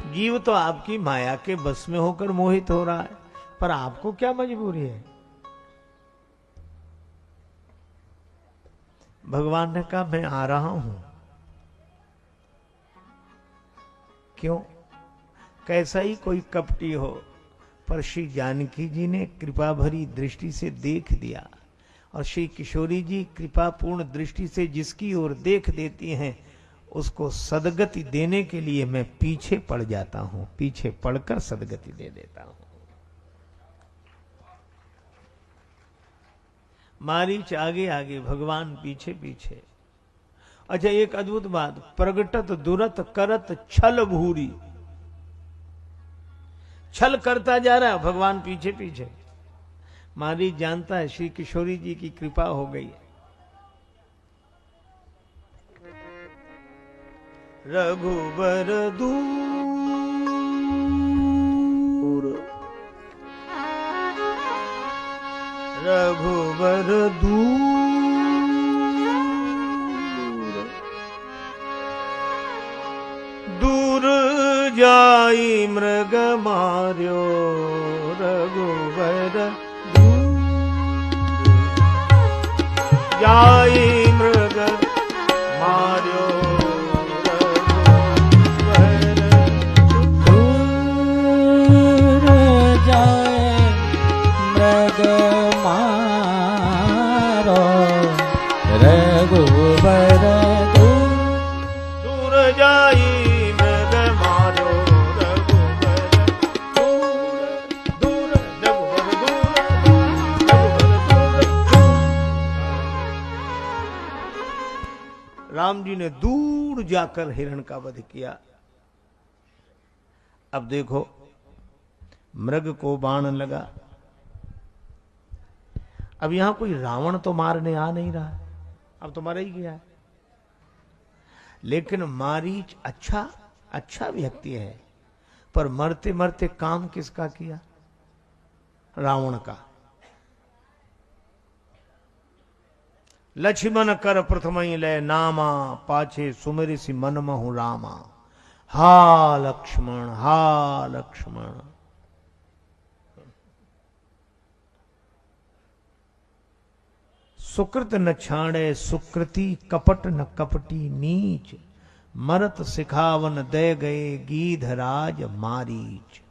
जीव तो आपकी माया के बस में होकर मोहित हो रहा है, पर आपको क्या मजबूरी है? भगवान ने कहा मैं आ रहा हूं। क्यों? कैसा ही कोई कपटी हो, पर श्री जानकी जी ने कृपा भरी दृष्टि से देख दिया, और श्री किशोरी जी कृपा पूर्ण दृष्टि से जिसकी ओर देख देती हैं उसको सदगति देने के लिए मैं पीछे पड़ जाता हूं, पीछे पड़कर सदगति दे देता हूं। मारीच आगे आगे, भगवान पीछे पीछे। अच्छा, एक अद्भुत बात, प्रगटत दुरत करत छल भूरी, छल करता जा रहा है भगवान पीछे पीछे। मारीच जानता है श्री किशोरी जी की कृपा हो गई। रघुबर दूर, रघुबर दूर, दूर जाई मृग मार्यो, रघुबर दूर जाई मृग मार्यो, रघुबर दूर जाई मृग मारो, रघुबर दूर, रघुबर दूर। राम जी ने दूर जाकर हिरण का वध किया। अब देखो, मृग को बाण लगा। अब यहां कोई रावण तो मारने आ नहीं रहा है, अब तो मारा ही गया है। लेकिन मारीच अच्छा व्यक्ति है, पर मरते मरते काम किसका किया? रावण का। लक्ष्मण कर प्रथम लय नामा, पाछे सुमिर सी मन महु रामा। हा लक्ष्मण, हा लक्ष्मण। सुकृत न छाड़े सुकृति, कपट न कपटी नीच। मरत सिखावन दे गए, गीधराज मारीच।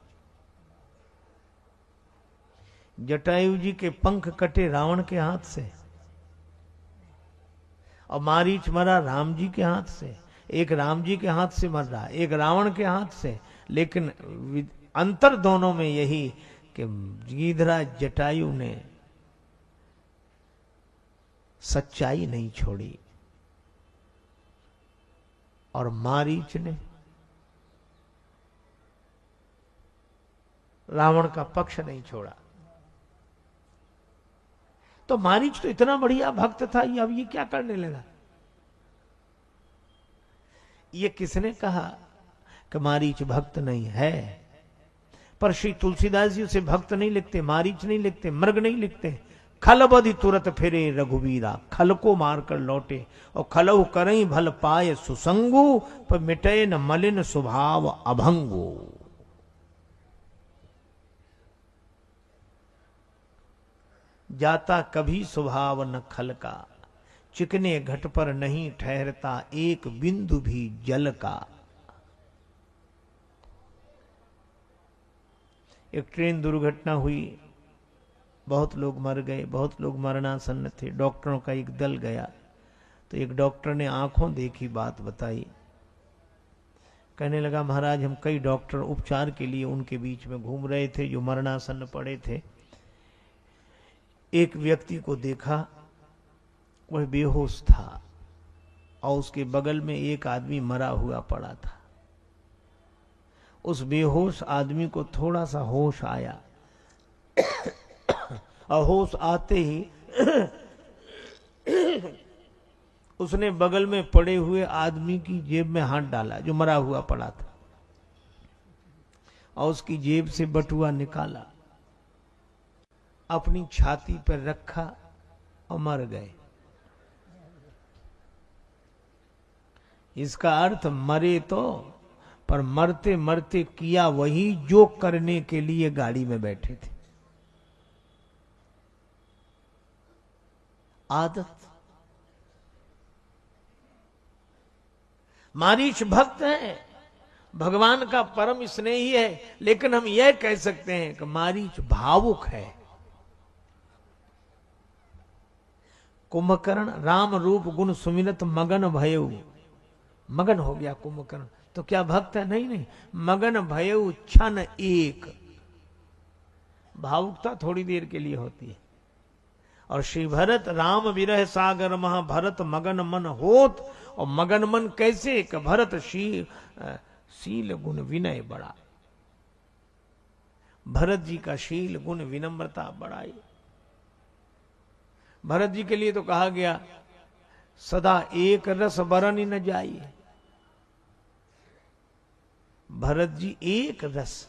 जटायु जी के पंख कटे रावण के हाथ से, और मारीच मरा राम जी के हाथ से। एक राम जी के हाथ से मर रहा, एक रावण के हाथ से। लेकिन अंतर दोनों में यही कि गीधराज जटायु ने सच्चाई नहीं छोड़ी, और मारीच ने रावण का पक्ष नहीं छोड़ा। तो मारीच तो इतना बढ़िया भक्त था, ये अब ये क्या करने लगा? ये किसने कहा कि मारीच भक्त नहीं है? पर श्री तुलसीदास जी उसे भक्त नहीं लिखते, मारीच नहीं लिखते, मृग नहीं लिखते। खल बधि तुरत फिरे रघुवीरा, खल को मारकर लौटे, और खलहु करई भल पाए सुसंगु, पर मिटे न मलिन स्वभाव अभंगु। जाता कभी स्वभाव न खल का, चिकने घट पर नहीं ठहरता एक बिंदु भी जल का। एक ट्रेन दुर्घटना हुई, बहुत लोग मर गए, बहुत लोग मरणासन्न थे। डॉक्टरों का एक दल गया, तो एक डॉक्टर ने आंखों देखी बात बताई। कहने लगा, महाराज हम कई डॉक्टर उपचार के लिए उनके बीच में घूम रहे थे जो मरणासन्न पड़े थे। एक व्यक्ति को देखा, वह बेहोश था, और उसके बगल में एक आदमी मरा हुआ पड़ा था। उस बेहोश आदमी को थोड़ा सा होश आया, और होश आते ही उसने बगल में पड़े हुए आदमी की जेब में हाथ डाला जो मरा हुआ पड़ा था, और उसकी जेब से बटुआ निकाला, अपनी छाती पर रखा और मर गए। इसका अर्थ मरे तो, पर मरते मरते किया वही जो करने के लिए गाड़ी में बैठे थे। आदत। मारीच भक्त है, भगवान का परम स्नेही है, लेकिन हम यह कह सकते हैं कि मारीच भावुक है। कुंभकर्ण राम रूप गुण सुमिरत मगन भयउ, मगन हो गया कुंभकर्ण, तो क्या भक्त है? नहीं नहीं, मगन भयउ क्षण एक। भावुकता थोड़ी देर के लिए होती है। और श्री भरत राम विरह सागर महा भरत मगन मन होत। और मगन मन कैसे? कि भरत शील गुण विनय बड़ा। भरत जी का शील गुण विनम्रता बढ़ाई। भरत जी के लिए तो कहा गया सदा एक रस बरन न जाइए। भरत जी एक रस।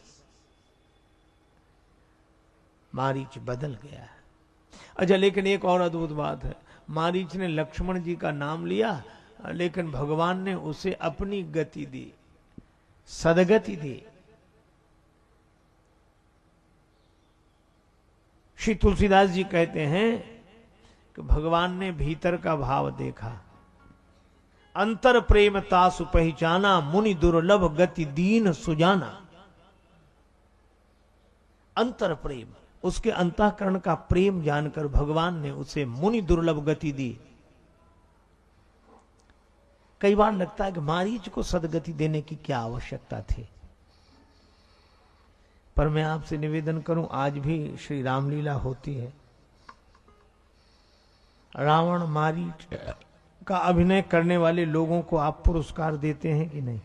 मारीच बदल गया है। अच्छा, लेकिन एक और अद्भुत बात है, मारीच ने लक्ष्मण जी का नाम लिया, लेकिन भगवान ने उसे अपनी गति दी, सदगति दी। श्री तुलसीदास जी कहते हैं कि भगवान ने भीतर का भाव देखा, अंतर प्रेम तासु पहचाना, मुनि दुर्लभ गति दीन सुजाना। अंतर प्रेम, उसके अंतःकरण का प्रेम जानकर भगवान ने उसे मुनि दुर्लभ गति दी। कई बार लगता है कि मारीच को सदगति देने की क्या आवश्यकता थी, पर मैं आपसे निवेदन करूं, आज भी श्री रामलीला होती है। रावण मारीच का अभिनय करने वाले लोगों को आप पुरस्कार देते हैं कि नहीं?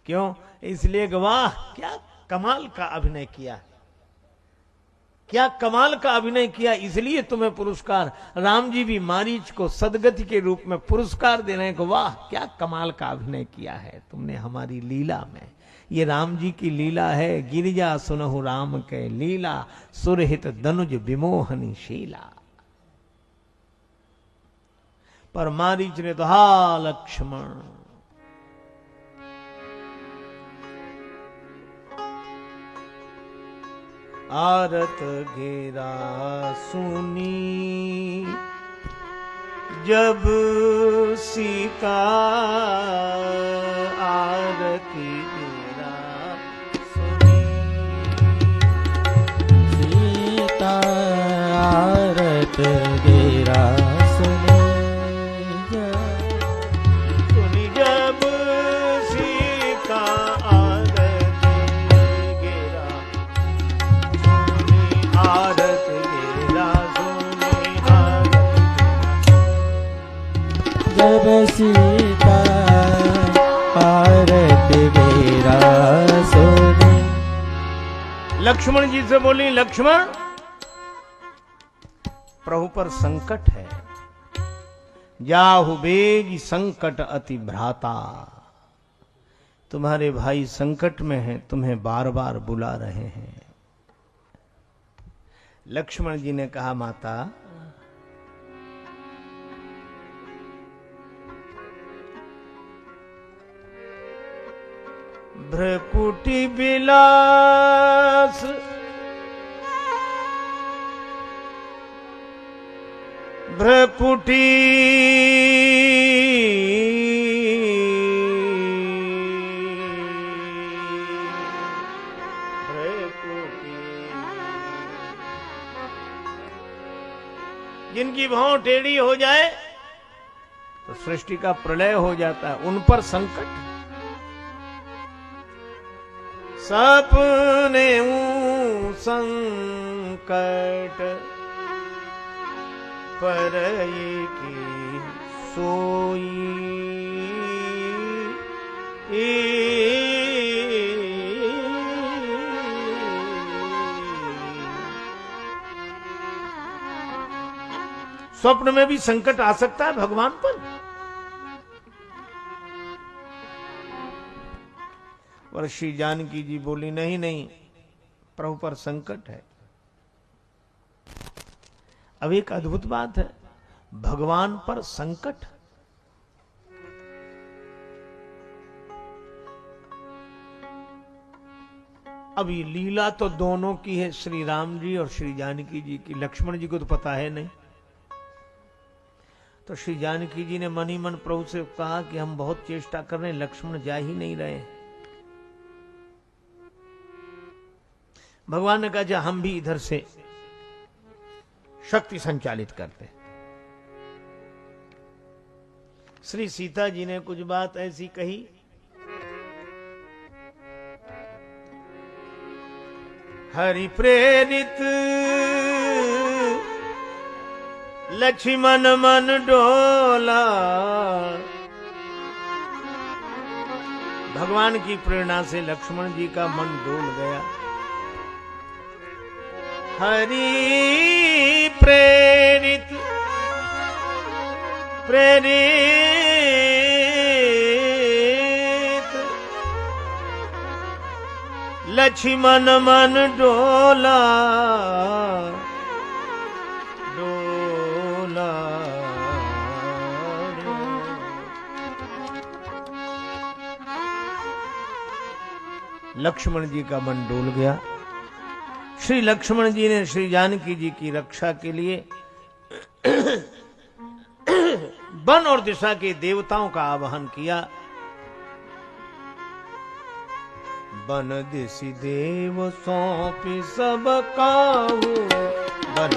क्यों? इसलिए कि वाह क्या कमाल का अभिनय किया, क्या कमाल का अभिनय किया, इसलिए तुम्हें पुरस्कार। राम जी भी मारीच को सदगति के रूप में पुरस्कार दे रहे हैं कि वाह क्या कमाल का अभिनय किया है तुमने हमारी लीला में। ये राम जी की लीला है। गिरिजा सुनहु राम के लीला, सुरहित दनुज विमोहनी शीला। पर मारीच ने तो हा लक्ष्मण, आरत घेरा सुनी जब सीता, आरती घेरा सुनी सीता, आरत घेरा सुनी जब सीता, जब सीता आरत घेरा सुनी। लक्ष्मण जी से बोली, लक्ष्मण प्रभु पर संकट है, जाहु बेग संकट अति भ्राता। तुम्हारे भाई संकट में हैं, तुम्हें बार बार बुला रहे हैं। लक्ष्मण जी ने कहा, माता भ्रकुटी विलास भ्रकुटी जिनकी भौं टेढ़ी हो जाए तो सृष्टि का प्रलय हो जाता है, उन पर संकट। सपने संकट पर की सोई, स्वप्न में भी संकट आ सकता है भगवान पर। और श्री जानकी जी बोली, नहीं नहीं, प्रभु पर संकट है। अब एक अद्भुत बात है, भगवान पर संकट। अब ये लीला तो दोनों की है, श्री राम जी और श्री जानकी जी की। लक्ष्मण जी को तो पता है नहीं। तो श्री जानकी जी ने मन ही मन प्रभु से कहा कि हम बहुत चेष्टा कर रहे हैं, लक्ष्मण जा ही नहीं रहे। भगवान ने कहा जा, हम भी इधर से शक्ति संचालित करते हैं। श्री सीता जी ने कुछ बात ऐसी कही, हरि प्रेरित लक्ष्मण मन डोला। भगवान की प्रेरणा से लक्ष्मण जी का मन डोल गया। हरि प्रेरित लक्ष्मण मन डोला डोला। लक्ष्मण जी का मन डोल गया। श्री लक्ष्मण जी ने श्री जानकी जी की रक्षा के लिए वन और दिशा के देवताओं का आवाहन किया। बन दिशि देव सौंपी सब काहू, बन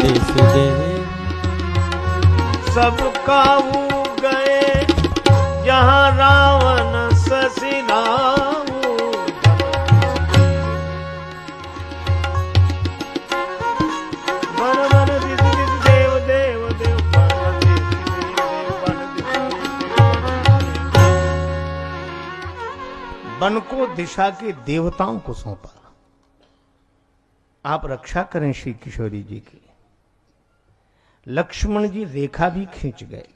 दिशि देव सब काहू गए, जहां रावण ससिनाऊ। बन बन दिशि दिशि देव देव देव, बन दिशि देव बन दिशि देव। वन को दिशा के देवताओं को सौंपा, आप रक्षा करें श्री किशोरी जी की। लक्ष्मण जी रेखा भी खींच गए,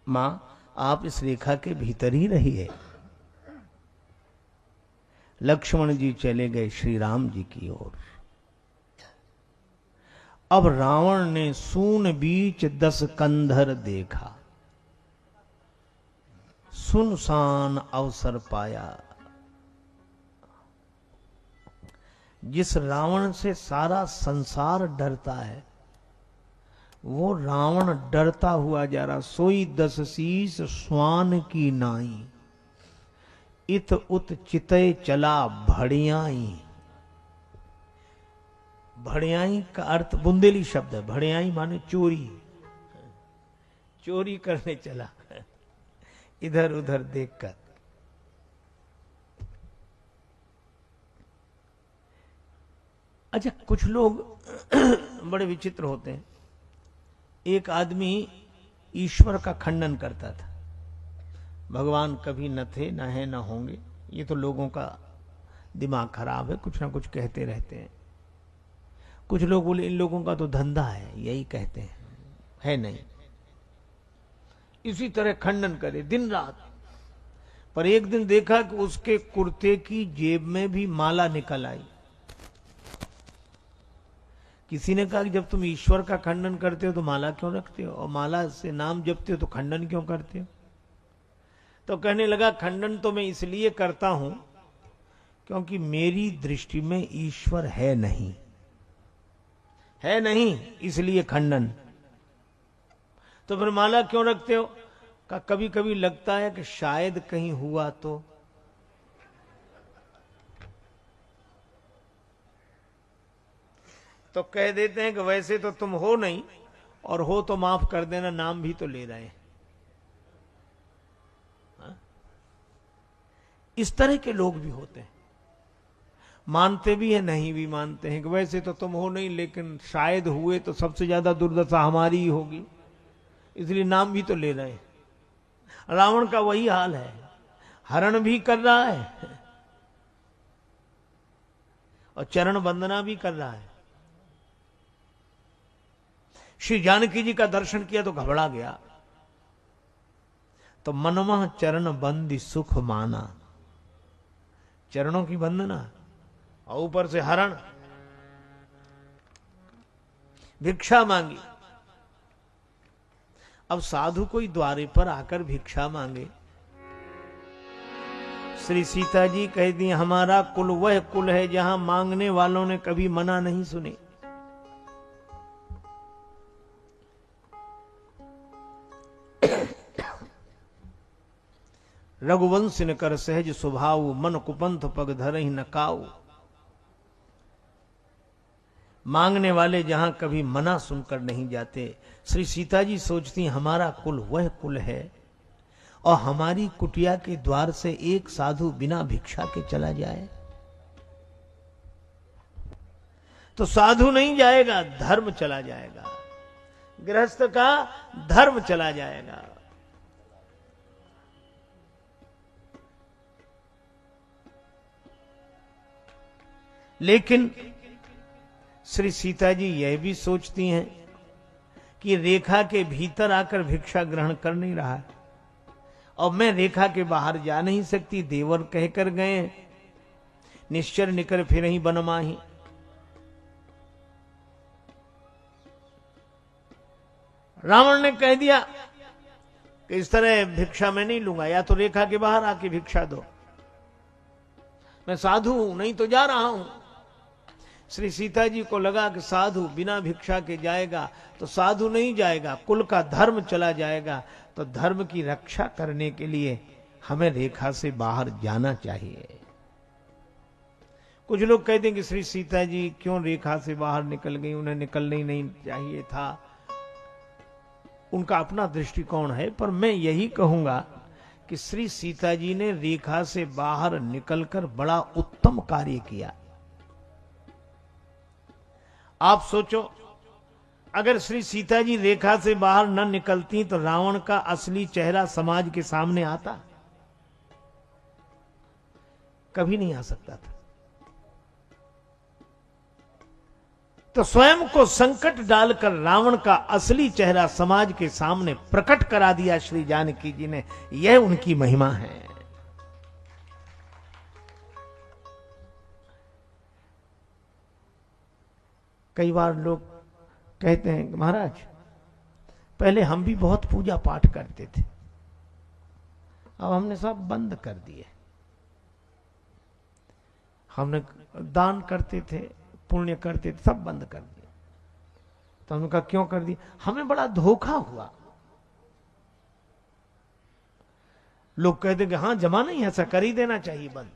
मां आप इस रेखा के भीतर ही रहिए। लक्ष्मण जी चले गए श्री राम जी की ओर। अब रावण ने सून बीच 10 कंधर देखा, सुनसान अवसर पाया। जिस रावण से सारा संसार डरता है, वो रावण डरता हुआ जा रहा। सोई 10 शीस स्वान की नाई, इत उत चितय चला भड़ियाई। भड़ियाई का अर्थ बुंदेली शब्द है। भड़ियाई माने चोरी, चोरी करने चला इधर उधर देखकर। अच्छा, कुछ लोग बड़े विचित्र होते हैं। एक आदमी ईश्वर का खंडन करता था, भगवान कभी न थे, न है, न होंगे। ये तो लोगों का दिमाग खराब है, कुछ ना कुछ कहते रहते हैं। कुछ लोग बोले इन लोगों का तो धंधा है, यही कहते हैं, है नहीं। इसी तरह खंडन करे दिन रात। पर एक दिन देखा कि उसके कुर्ते की जेब में भी माला निकल आई। किसी ने कहा कि जब तुम ईश्वर का खंडन करते हो तो माला क्यों रखते हो, और माला से नाम जपते हो तो खंडन क्यों करते हो? तो कहने लगा खंडन तो मैं इसलिए करता हूं क्योंकि मेरी दृष्टि में ईश्वर है नहीं, है नहीं, इसलिए खंडन। तो फिर माला क्यों रखते हो? का कभी कभी लगता है कि शायद कहीं हुआ तो। तो कह देते हैं कि वैसे तो तुम हो नहीं, और हो तो माफ कर देना, नाम भी तो ले रहे हैं। इस तरह के लोग भी होते हैं, मानते भी हैं, नहीं भी मानते हैं कि वैसे तो तुम हो नहीं, लेकिन शायद हुए तो सबसे ज्यादा दुर्दशा हमारी ही होगी, इसलिए नाम भी तो ले रहे हैं। रावण का वही हाल है, हरण भी कर रहा है और चरण वंदना भी कर रहा है। श्री जानकी जी का दर्शन किया तो घबरा गया, तो मनमह चरण बंदी सुख माना। चरणों की वंदना और ऊपर से हरण, भिक्षा मांगी। अब साधु कोई द्वारे पर आकर भिक्षा मांगे श्री सीता जी कह दी, हमारा कुल वह कुल है जहां मांगने वालों ने कभी मना नहीं सुनी। रघुवंश न कर सहज स्वभाव, मन कुपंथ पग धरहि न काऊ। मांगने वाले जहां कभी मना सुनकर नहीं जाते। श्री सीता जी सोचती हमारा कुल वह कुल है, और हमारी कुटिया के द्वार से एक साधु बिना भिक्षा के चला जाए तो साधु नहीं जाएगा, धर्म चला जाएगा, गृहस्थ का धर्म चला जाएगा। लेकिन श्री सीता जी यह भी सोचती हैं कि रेखा के भीतर आकर भिक्षा ग्रहण कर नहीं रहा है, और मैं रेखा के बाहर जा नहीं सकती। देवर कहकर गए, निश्चर निकर फिर ही बनमाही। रावण ने कह दिया कि इस तरह भिक्षा मैं नहीं लूंगा, या तो रेखा के बाहर आके भिक्षा दो, मैं साधु हूं, नहीं तो जा रहा हूं। श्री सीता जी को लगा कि साधु बिना भिक्षा के जाएगा तो साधु नहीं जाएगा, कुल का धर्म चला जाएगा। तो धर्म की रक्षा करने के लिए हमें रेखा से बाहर जाना चाहिए। कुछ लोग कहते हैं कि श्री सीता जी क्यों रेखा से बाहर निकल गई, उन्हें निकलना ही नहीं चाहिए था। उनका अपना दृष्टिकोण है, पर मैं यही कहूंगा कि श्री सीता जी ने रेखा से बाहर निकलकर बड़ा उत्तम कार्य किया। आप सोचो, अगर श्री सीता जी रेखा से बाहर न निकलती तो रावण का असली चेहरा समाज के सामने आता? कभी नहीं आ सकता था। तो स्वयं को संकट डालकर रावण का असली चेहरा समाज के सामने प्रकट करा दिया श्री जानकी जी ने। यह उनकी महिमा है। कई बार लोग कहते हैं कि महाराज पहले हम भी बहुत पूजा पाठ करते थे, अब हमने सब बंद कर दिए। हमने दान करते थे, पुण्य करते थे, सब बंद कर दिए। तो हमने कहा क्यों कर दिया? हमें बड़ा धोखा हुआ। लोग कहते कि हाँ जमाना ही ऐसा, कर ही देना चाहिए बंद,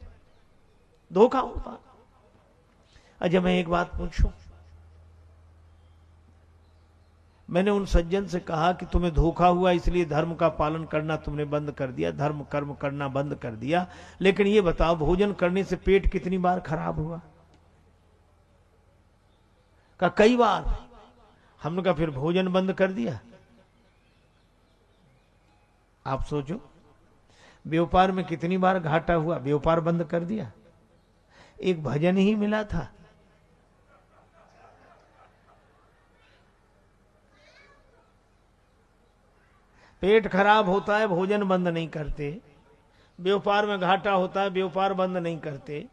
धोखा हुआ। अच्छा मैं एक बात पूछूं, मैंने उन सज्जन से कहा कि तुम्हें धोखा हुआ इसलिए धर्म का पालन करना तुमने बंद कर दिया, धर्म कर्म करना बंद कर दिया, लेकिन ये बताओ भोजन करने से पेट कितनी बार खराब हुआ? का कई बार। हमने कहा फिर भोजन बंद कर दिया। आप सोचो व्यापार में कितनी बार घाटा हुआ, व्यापार बंद कर दिया। एक भजन ही मिला था, पेट खराब होता है भोजन बंद नहीं करते, व्यापार में घाटा होता है व्यापार बंद नहीं करते।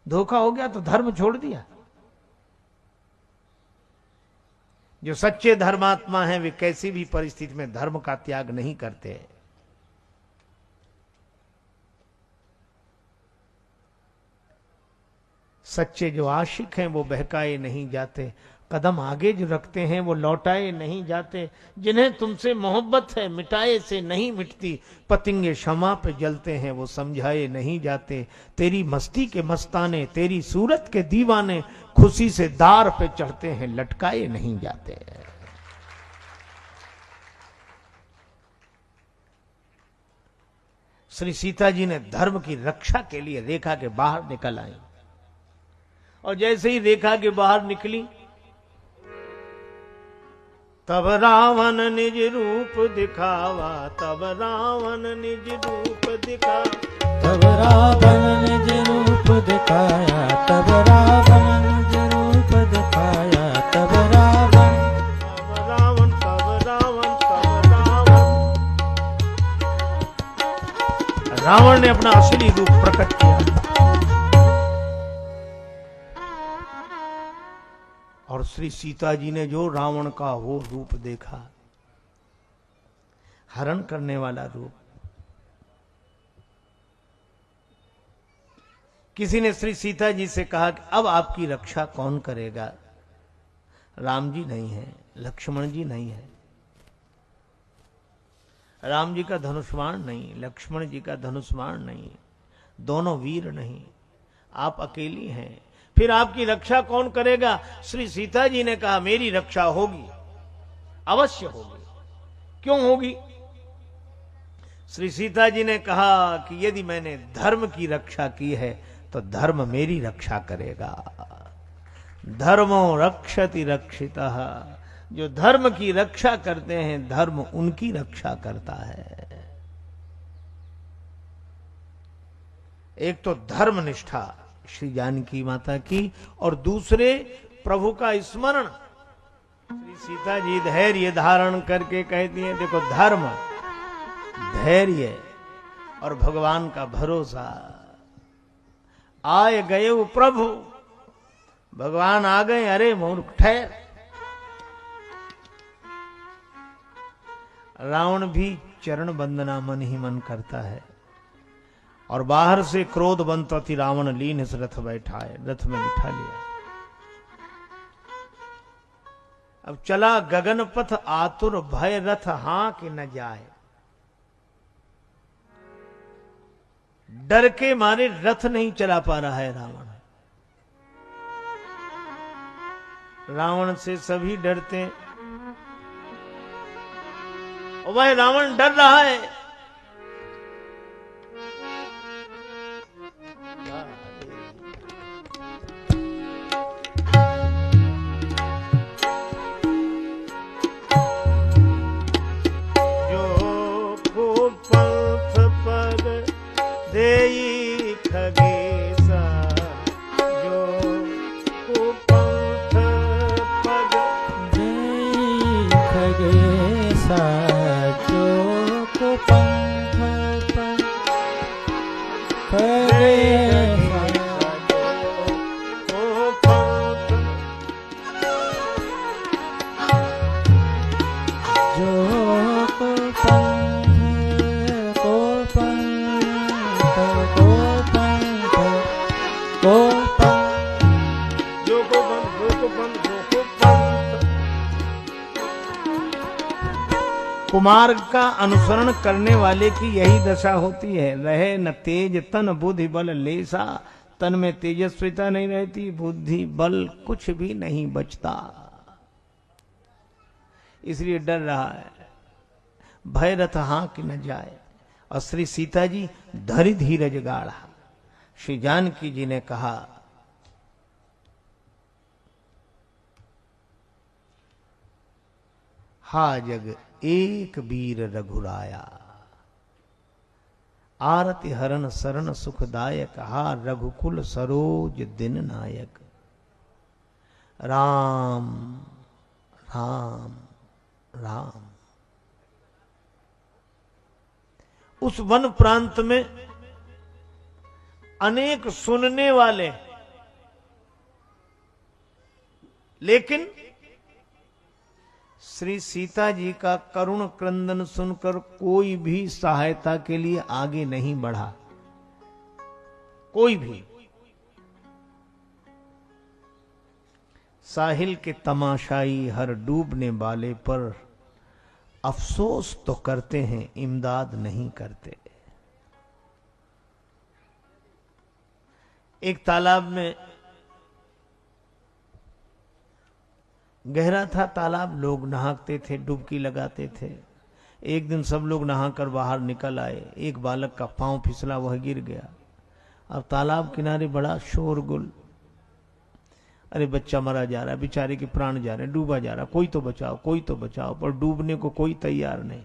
धोखा हो गया तो धर्म छोड़ दिया। जो सच्चे धर्मात्मा हैं वे कैसी भी परिस्थिति में धर्म का त्याग नहीं करते। सच्चे जो आशिक हैं वो बहकाए नहीं जाते, कदम आगे जो रखते हैं वो लौटाए नहीं जाते। जिन्हें तुमसे मोहब्बत है मिटाए से नहीं मिटती, पतंगे क्षमा पे जलते हैं वो समझाए नहीं जाते। तेरी मस्ती के मस्ताने, तेरी सूरत के दीवाने, खुशी से दार पे चढ़ते हैं लटकाए नहीं जाते। श्री सीता जी ने धर्म की रक्षा के लिए रेखा के बाहर निकल आई, और जैसे ही रेखा के बाहर निकली तब रावण निज रूप दिखावा, तब रावण निज रूप दिखा, तब रावण निज रूप दिखाया, तब रावण निज रूप दिखाया, तब रावण, तब रावण, तब रावण, तब रावण। रावण ने अपना असली रूप प्रकट किया, और श्री सीता जी ने जो रावण का वो रूप देखा, हरण करने वाला रूप, किसी ने श्री सीता जी से कहा कि अब आपकी रक्षा कौन करेगा? राम जी नहीं है, लक्ष्मण जी नहीं है। राम जी का धनुष्मान नहीं, लक्ष्मण जी का धनुष्मान नहीं, दोनों वीर नहीं, आप अकेली हैं। फिर आपकी रक्षा कौन करेगा? श्री सीता जी ने कहा मेरी रक्षा होगी, अवश्य होगी। क्यों होगी? श्री सीता जी ने कहा कि यदि मैंने धर्म की रक्षा की है तो धर्म मेरी रक्षा करेगा। धर्मो रक्षति रक्षितः, जो धर्म की रक्षा करते हैं धर्म उनकी रक्षा करता है। एक तो धर्म निष्ठा श्री जानकी माता की, और दूसरे प्रभु का स्मरण। श्री सीता जी धैर्य धारण करके कहती हैं देखो धर्म, धैर्य और भगवान का भरोसा। आए गए वो प्रभु, भगवान आ गए, अरे मूर्ख ठहर। रावण भी चरण वंदना मन ही मन करता है, और बाहर से क्रोध बनता रावण लीन इस रथ बैठा है, रथ में बिठा लिया। अब चला गगन पथ आतुर भय रथ हां कि न जाए। डर के मारे रथ नहीं चला पा रहा है रावण। रावण से सभी डरते, वह रावण डर रहा है। जो को पंथ पग देई खगेसा, जो को पंथ पग देई खगेसा, जो को पंथ पग खगेसा, को पंथ जो को पंथ, को पंथ, को पंथ, को पंथ, जो को पंथ, जो को पंथ, जो को पंथ। कुमार्ग का अनुसरण करने वाले की यही दशा होती है। रहे न तेज तन बुद्धि बल लेसा, तन में तेजस्विता नहीं रहती, बुद्धि बल कुछ भी नहीं बचता, इसलिए डर रहा है। भय रथ हां कि न जाए। और श्री सीता जी धरि धीरज गाढ़ा। श्री जानकी जी ने कहा हा जग एक वीर रघुराया, आरति हरण शरण सुखदायक, हा रघुकुल सरोज दिन नायक। राम राम राम। उस वन प्रांत में अनेक सुनने वाले, लेकिन श्री सीता जी का करुण क्रंदन सुनकर कोई भी सहायता के लिए आगे नहीं बढ़ा, कोई भी। साहिल के तमाशाई हर डूबने वाले पर अफसोस तो करते हैं, इमदाद नहीं करते। एक तालाब में, गहरा था तालाब, लोग नहाते थे, डुबकी लगाते थे। एक दिन सब लोग नहाकर बाहर निकल आए, एक बालक का पांव फिसला, वह गिर गया। अब तालाब किनारे बड़ा शोरगुल, अरे बच्चा मरा जा रहा है, बेचारे के प्राण जा रहे हैं, डूबा जा रहा, कोई तो बचाओ, कोई तो बचाओ, पर डूबने को कोई तैयार नहीं।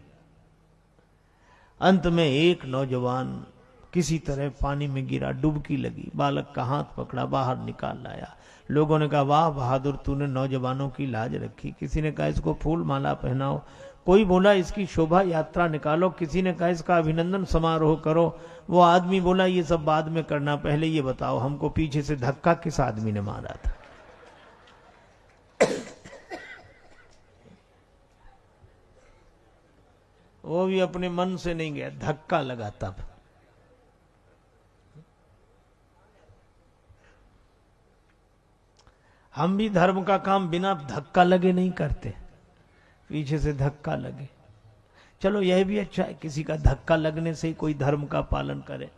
अंत में एक नौजवान किसी तरह पानी में गिरा, डुबकी लगी, बालक का हाथ पकड़ा, बाहर निकाल लाया। लोगों ने कहा वाह बहादुर, तूने नौजवानों की लाज रखी। किसी ने कहा इसको फूल माला पहनाओ, कोई बोला इसकी शोभा यात्रा निकालो, किसी ने कहा इसका अभिनंदन समारोह करो। वो आदमी बोला ये सब बाद में करना, पहले ये बताओ हमको पीछे से धक्का किस आदमी ने मारा था। वो भी अपने मन से नहीं गया, धक्का लगा तब। हम भी धर्म का काम बिना धक्का लगे नहीं करते, पीछे से धक्का लगे। चलो यह भी अच्छा है, किसी का धक्का लगने से ही कोई धर्म का पालन करे।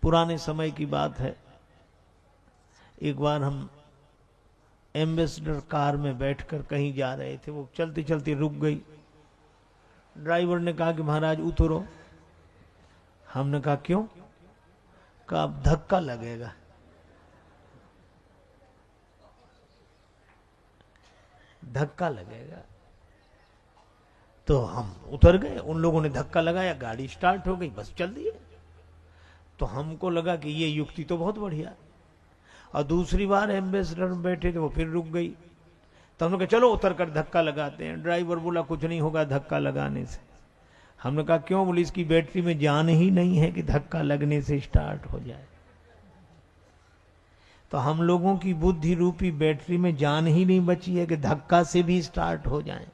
पुराने समय की बात है, एक बार हम एम्बेसडर कार में बैठकर कहीं जा रहे थे, वो चलते चलते रुक गई। ड्राइवर ने कहा कि महाराज उतरो। हमने कहा क्यों? कहा अब धक्का लगेगा। धक्का लगेगा। तो हम उतर गए, उन लोगों ने धक्का लगाया, गाड़ी स्टार्ट हो गई, बस चल दी। तो हमको लगा कि ये युक्ति तो बहुत बढ़िया। और दूसरी बार एम्बेसडर में बैठे थे, वो फिर रुक गई। तो हमने कहा चलो उतर कर धक्का लगाते हैं। ड्राइवर बोला कुछ नहीं होगा धक्का लगाने से। हमने कहा क्यों? बोली इसकी बैटरी में जान ही नहीं है कि धक्का लगने से स्टार्ट हो जाए। तो हम लोगों की बुद्धि रूपी बैटरी में जान ही नहीं बची है कि धक्का से भी स्टार्ट हो जाए।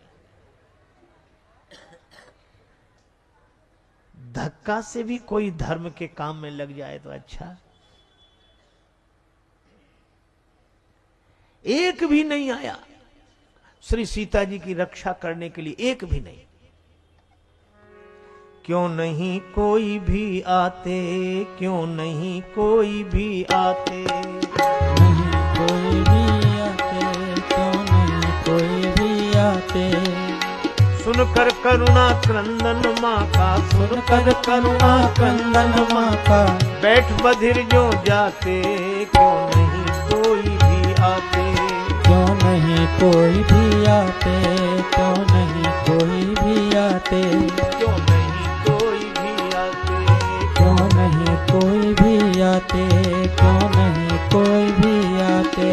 धक्का से भी कोई धर्म के काम में लग जाए तो अच्छा। एक भी नहीं आया श्री सीता जी की रक्षा करने के लिए, एक भी नहीं। क्यों नहीं कोई भी आते, क्यों नहीं कोई भी आते, नहीं कोई भी आते, क्यों नहीं कोई भी आते। सुनकर करुणा क्रंदन माँ का, सुनकर करुणा क्रंदन माँ का, बैठ बधिर जो जाते, क्यों नहीं कोई भी आते, क्यों नहीं कोई भी आते, क्यों नहीं कोई भी आते, क्यों नहीं कोई भी आते, क्यों नहीं कोई भी आते, क्यों नहीं कोई भी आते।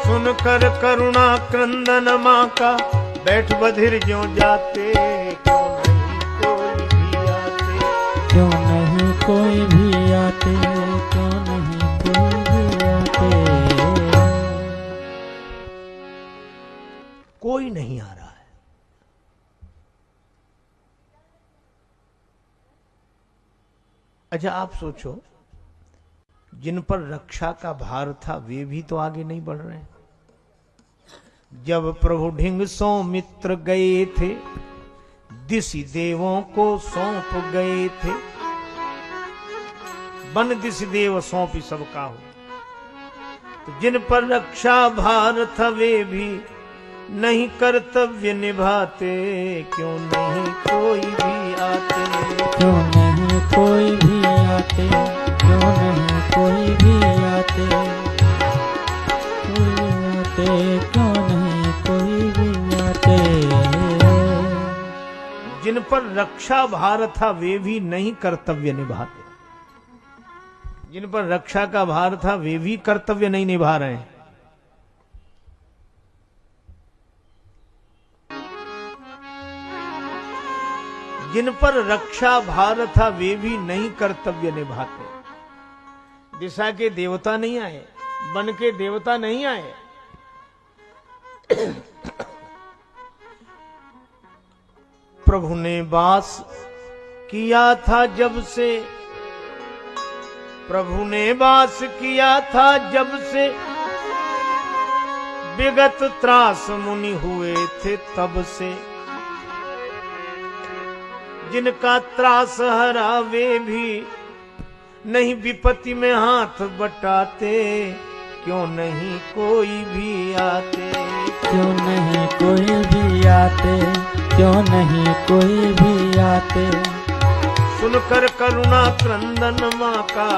सुनकर करुणा क्रंदन माँ का, बैठ बधिर जो जाते, क्यों नहीं कोई भी आते, क्यों नहीं कोई भी आते, क्यों नहीं कोई भी आते। कोई नहीं आ रहा है। अच्छा आप सोचो, जिन पर रक्षा का भार था वे भी तो आगे नहीं बढ़ रहे हैं। जब प्रभु ढिंग सौमित्र गए थे, दिशि देवों को सौंप गए थे, बन दिशि देव सौंपी सबका हो। तो जिन पर रक्षा भार था वे भी नहीं कर्तव्य निभाते, क्यों नहीं कोई भी आते, क्यों नहीं कोई भी आते, क्यों नहीं कोई भी आते, कोई आते, क्यों नहीं कोई भी आते। जिन पर रक्षा भार था वे भी नहीं कर्तव्य निभाते। जिन पर रक्षा का भार था वे भी कर्तव्य नहीं निभा रहे हैं। जिन पर रक्षा भार था वे भी नहीं कर्तव्य निभाते। दिशा के देवता नहीं आए, बन के देवता नहीं आए, प्रभु ने वास किया था जब से, प्रभु ने वास किया था जब से, विगत त्रास मुनि हुए थे तब से। जिनका त्रास हरा वे भी नहीं विपत्ति में हाथ बटाते, क्यों नहीं कोई भी आते, क्यों नहीं कोई भी आते, क्यों नहीं कोई भी आते। सुनकर करुणा क्रंदन माँ का,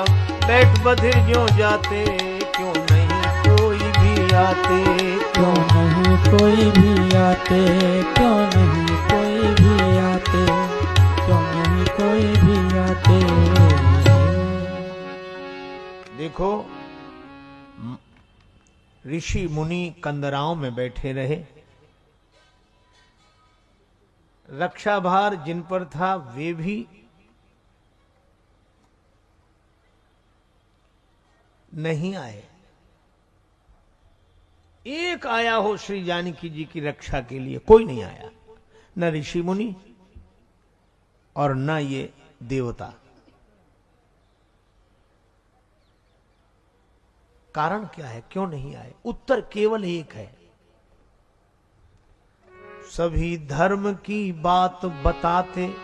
बैठ बधिर जो जाते, क्यों नहीं कोई भी आते, क्यों नहीं कोई भी आते, क्यों नहीं कोई भी आते, क्यों नहीं कोई भी आते। देखो ऋषि मुनि कंदराओं में बैठे रहे, रक्षा भार जिन पर था वे भी नहीं आए। एक आया हो श्री जानकी जी की रक्षा के लिए, कोई नहीं आया, न ऋषि मुनि और न ये देवता। कारण क्या है, क्यों नहीं आए? उत्तर केवल एक है, सभी धर्म की बात बताते,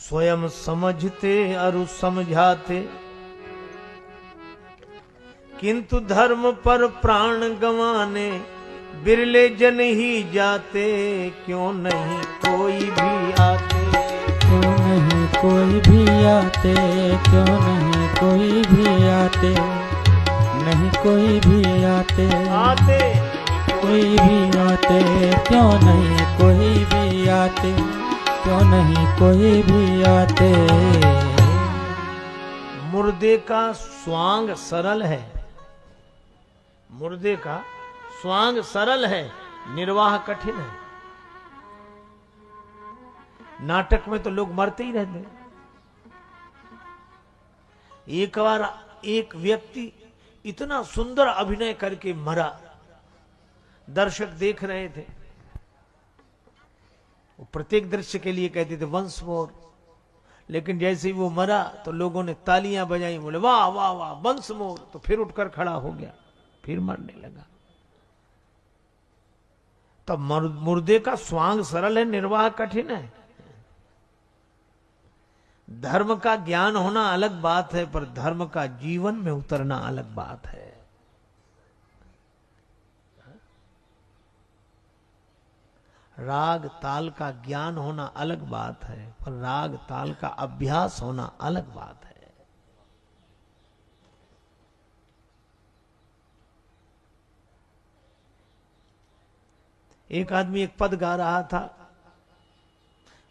स्वयं समझते और समझाते, किंतु धर्म पर प्राण गंवाने बिरले जन ही जाते, क्यों नहीं कोई भी आते, क्यों नहीं कोई भी आते, क्यों नहीं कोई भी आते, नहीं कोई भी आते, आते कोई भी आते, क्यों नहीं कोई भी आते, क्यों नहीं कोई भी आते। मुर्दे का स्वांग सरल है, मुर्दे का स्वांग सरल है, निर्वाह कठिन है। नाटक में तो लोग मरते ही रहते हैं। एक बार एक व्यक्ति इतना सुंदर अभिनय करके मरा, दर्शक देख रहे थे, वो प्रत्येक दृश्य के लिए कहते थे वंस मोर, लेकिन जैसे ही वो मरा तो लोगों ने तालियां बजाई, बोले वाह वाह वाह वंस मोर, तो फिर उठकर खड़ा हो गया, फिर मरने लगा। तब मुर्दे का स्वांग सरल है, निर्वाह कठिन है। धर्म का ज्ञान होना अलग बात है, पर धर्म का जीवन में उतरना अलग बात है। राग ताल का ज्ञान होना अलग बात है, पर राग ताल का अभ्यास होना अलग बात है। एक आदमी एक पद गा रहा था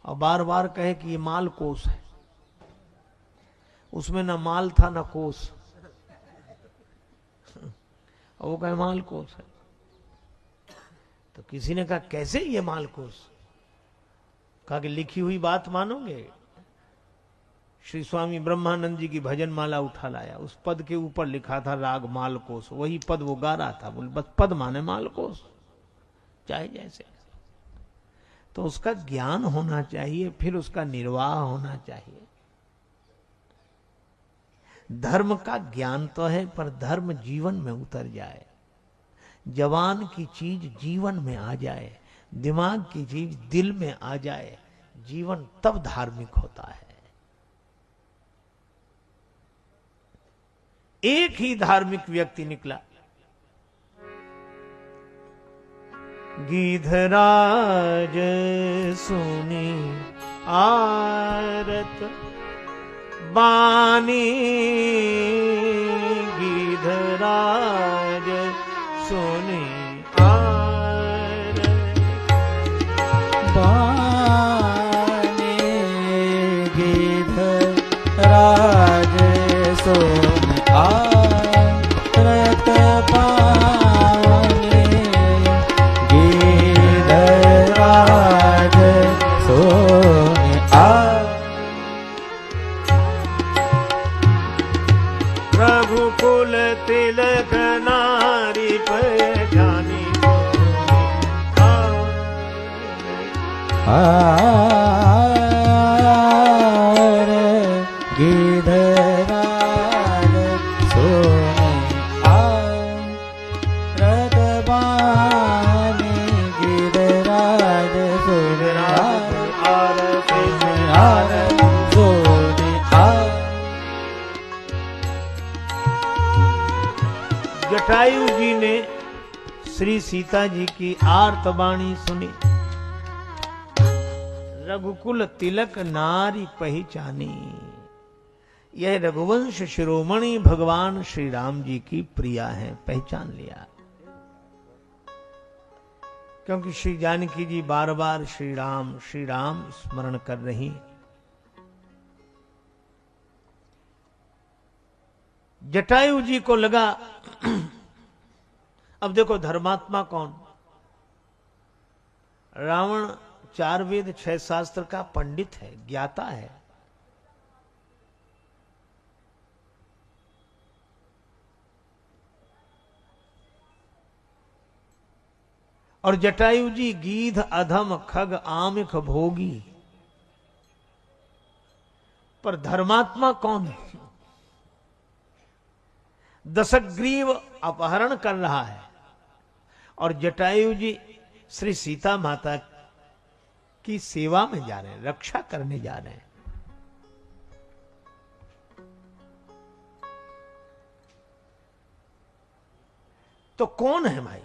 और बार बार कहे कि ये माल कोस है, उसमें ना माल था ना कोस, और वो कहे माल कोस है। तो किसी ने कहा कैसे ये माल कोस? कहा कि लिखी हुई बात मानोगे? श्री स्वामी ब्रह्मानंद जी की भजन माला उठा लाया, उस पद के ऊपर लिखा था राग माल कोस, वही पद वो गा रहा था। बोले बस पद माने माल कोस, चाहे जैसे। तो उसका ज्ञान होना चाहिए, फिर उसका निर्वाह होना चाहिए। धर्म का ज्ञान तो है, पर धर्म जीवन में उतर जाए, जवान की चीज जीवन में आ जाए, दिमाग की चीज दिल में आ जाए, जीवन तब धार्मिक होता है। एक ही धार्मिक व्यक्ति निकला, गिधराज सुनी आरत बानी, गिधराज सुनी आरत बानी, गिधराज सुनी आरत बानी, गिधराज सुनी आरत। रघुकुल तिलक नारी पहचानी, गिधराज सुनी आरत बानी, गिधराज सुनी आरत सुनी आरत। जटायु जी ने श्री सीता जी की आर्तवाणी सुनी, रघुकुल तिलक नारी पहचानी। यह रघुवंश शिरोमणि भगवान श्री राम जी की प्रिया है, पहचान लिया। क्योंकि श्री जानकी जी बार बार श्री राम स्मरण कर रही। जटायु जी को लगा अब देखो धर्मात्मा कौन? रावण 4 वेद 6 शास्त्र का पंडित है, ज्ञाता है। और जटायु जी गीध अधम खग आमिख भोगी। पर धर्मात्मा कौन है? दशग्रीव अपहरण कर रहा है और जटायु जी श्री सीता माता की सेवा में जा रहे हैं, रक्षा करने जा रहे हैं। तो कौन है भाई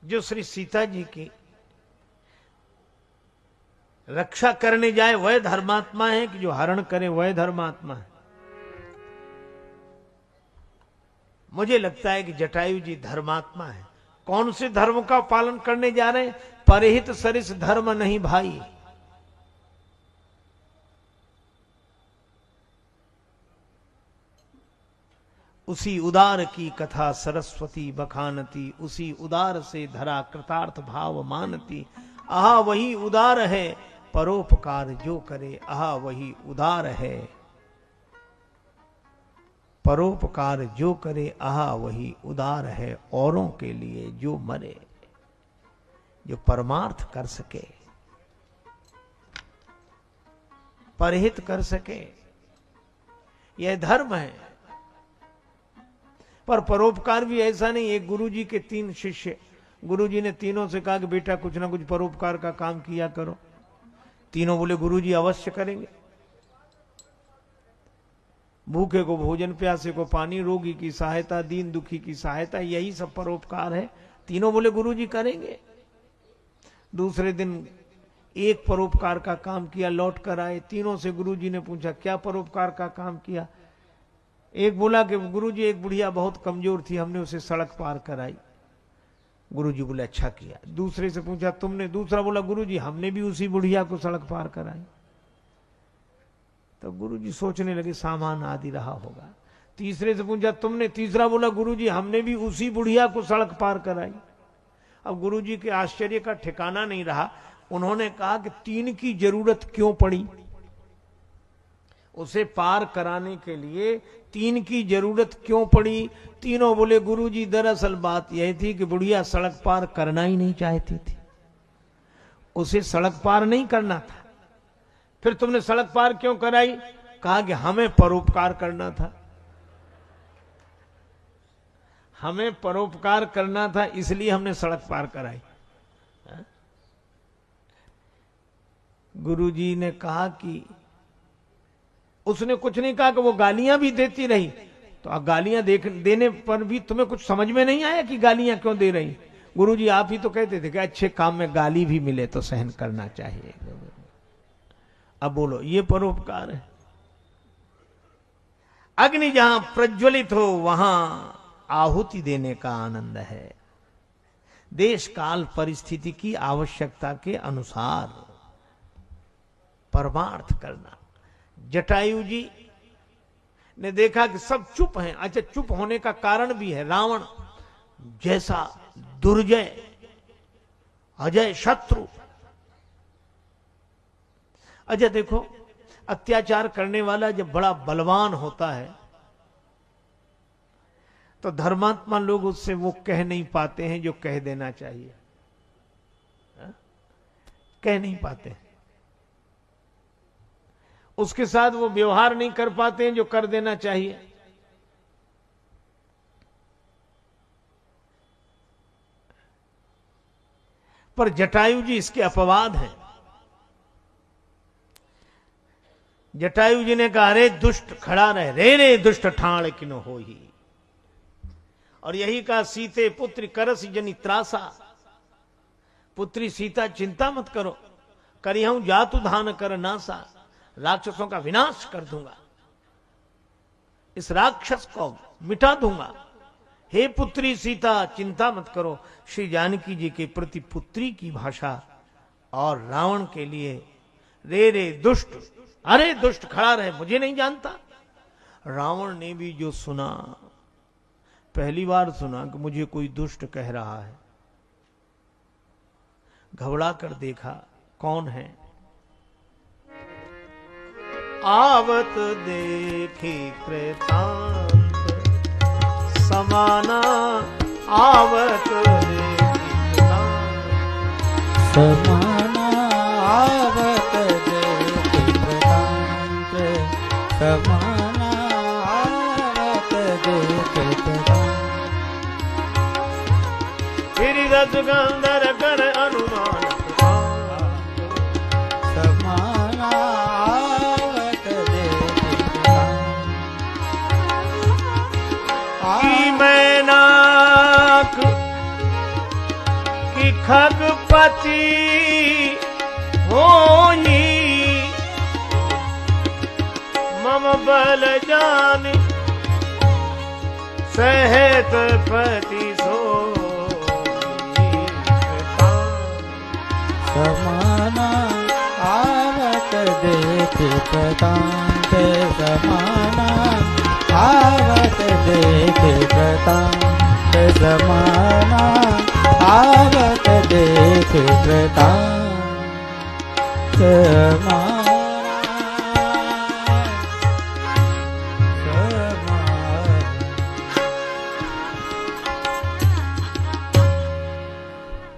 जो श्री सीता जी की रक्षा करने जाए? वह धर्मात्मा है कि जो हरण करे वह धर्मात्मा है? मुझे लगता है कि जटायु जी धर्मात्मा है। कौन से धर्म का पालन करने जा रहे हैं? परहित सरिस धर्म नहीं भाई। उसी उदार की कथा सरस्वती बखानती, उसी उदार से धरा कृतार्थ भाव मानती। आहा वही उदार है परोपकार जो करे, आहा वही उदार है परोपकार जो करे, आहा वही उदार है औरों के लिए जो मरे, जो परमार्थ कर सके, परहित कर सके, यह धर्म है। पर परोपकार भी ऐसा नहीं। एक गुरुजी के 3 शिष्य, गुरुजी ने तीनों से कहा कि बेटा कुछ ना कुछ परोपकार का काम किया करो। तीनों बोले गुरुजी अवश्य करेंगे। भूखे को भोजन, प्यासे को पानी, रोगी की सहायता, दीन दुखी की सहायता, यही सब परोपकार है। तीनों बोले गुरुजी करेंगे। दूसरे दिन एक परोपकार का काम किया, लौट कर आए। तीनों से गुरुजी ने पूछा क्या परोपकार का काम किया? एक बोला कि गुरुजी एक बुढ़िया बहुत कमजोर थी, हमने उसे सड़क पार कराई। गुरुजी बोले अच्छा किया। दूसरे से पूछा तुमने? दूसरा बोला गुरुजी हमने भी उसी बुढ़िया को सड़क पार कराई। तो गुरुजी सोचने लगे सामान आदि रहा होगा। तीसरे से पूछा तुमने? तीसरा बोला गुरुजी हमने भी उसी बुढ़िया को सड़क पार कराई। अब गुरुजी के आश्चर्य का ठिकाना नहीं रहा। उन्होंने कहा कि 3 की जरूरत क्यों पड़ी? उसे पार कराने के लिए 3 की जरूरत क्यों पड़ी? तीनों बोले गुरुजी दरअसल बात यह थी कि बुढ़िया सड़क पार करना ही नहीं चाहती थी, उसे सड़क पार नहीं करना था। फिर तुमने सड़क पार क्यों कराई? कहा कि हमें परोपकार करना था, हमें परोपकार करना था इसलिए हमने सड़क पार कराई। गुरुजी ने कहा कि उसने कुछ नहीं कहा कि वो गालियां भी देती रही। तो गालियां देने पर भी तुम्हें कुछ समझ में नहीं आया कि गालियां क्यों दे रही? गुरुजी आप ही तो कहते थे कि अच्छे काम में गाली भी मिले तो सहन करना चाहिए। अब बोलो ये परोपकार है? अग्नि जहां प्रज्वलित हो वहां आहुति देने का आनंद है। देश काल परिस्थिति की आवश्यकता के अनुसार परमार्थ करना। जटायु जी ने देखा कि सब चुप हैं। अच्छा चुप होने का कारण भी है। रावण जैसा दुर्जय अजय शत्रु। अच्छा देखो अत्याचार करने वाला जब बड़ा बलवान होता है तो धर्मात्मा लोग उससे वो कह नहीं पाते हैं जो कह देना चाहिए। कह नहीं पाते, उसके साथ वो व्यवहार नहीं कर पाते हैं जो कर देना चाहिए। पर जटायु जी इसके अपवाद हैं। जटायु जी ने कहा अरे दुष्ट खड़ा रहे, रे रे दुष्ट ठाण किनो हो ही। और यही कहा सीते पुत्री करस जनी त्रासा। पुत्री सीता चिंता मत करो, करिहूं जातु धान कर नासा। राक्षसों का विनाश कर दूंगा, इस राक्षस को मिटा दूंगा। हे पुत्री सीता चिंता मत करो। श्री जानकी जी के प्रति पुत्री की भाषा और रावण के लिए रे रे दुष्ट, अरे दुष्ट खड़ा रहे, मुझे नहीं जानता। रावण ने भी जो सुना, पहली बार सुना कि मुझे कोई दुष्ट कह रहा है। घबरा कर देखा कौन है। आवत देखी कृतांत समाना आवत देखता। समाना आवत देखतांत, समाना आवत देखतांत। फिर रस गंधर कर अनुमान समाना आवत देखतांत। की मैनाक की खगपति होई मम बल जान सहत पति सोई। समाना आवत देखतांत, समाना आवत देखतांत, समाना आवत देखतांत, समाना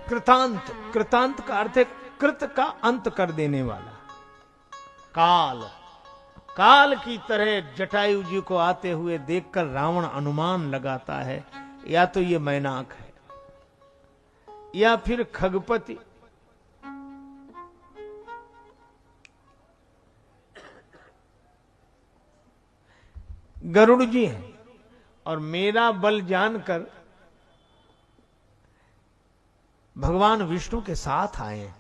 कृतांत, कृतांत का अर्थ है कृत का अंत कर देने वाला। काल, काल की तरह जटायु जी को आते हुए देखकर रावण अनुमान लगाता है या तो ये मैनाक है या फिर खगपति। गरुड़ जी हैं और मेरा बल जानकर भगवान विष्णु के साथ आए हैं।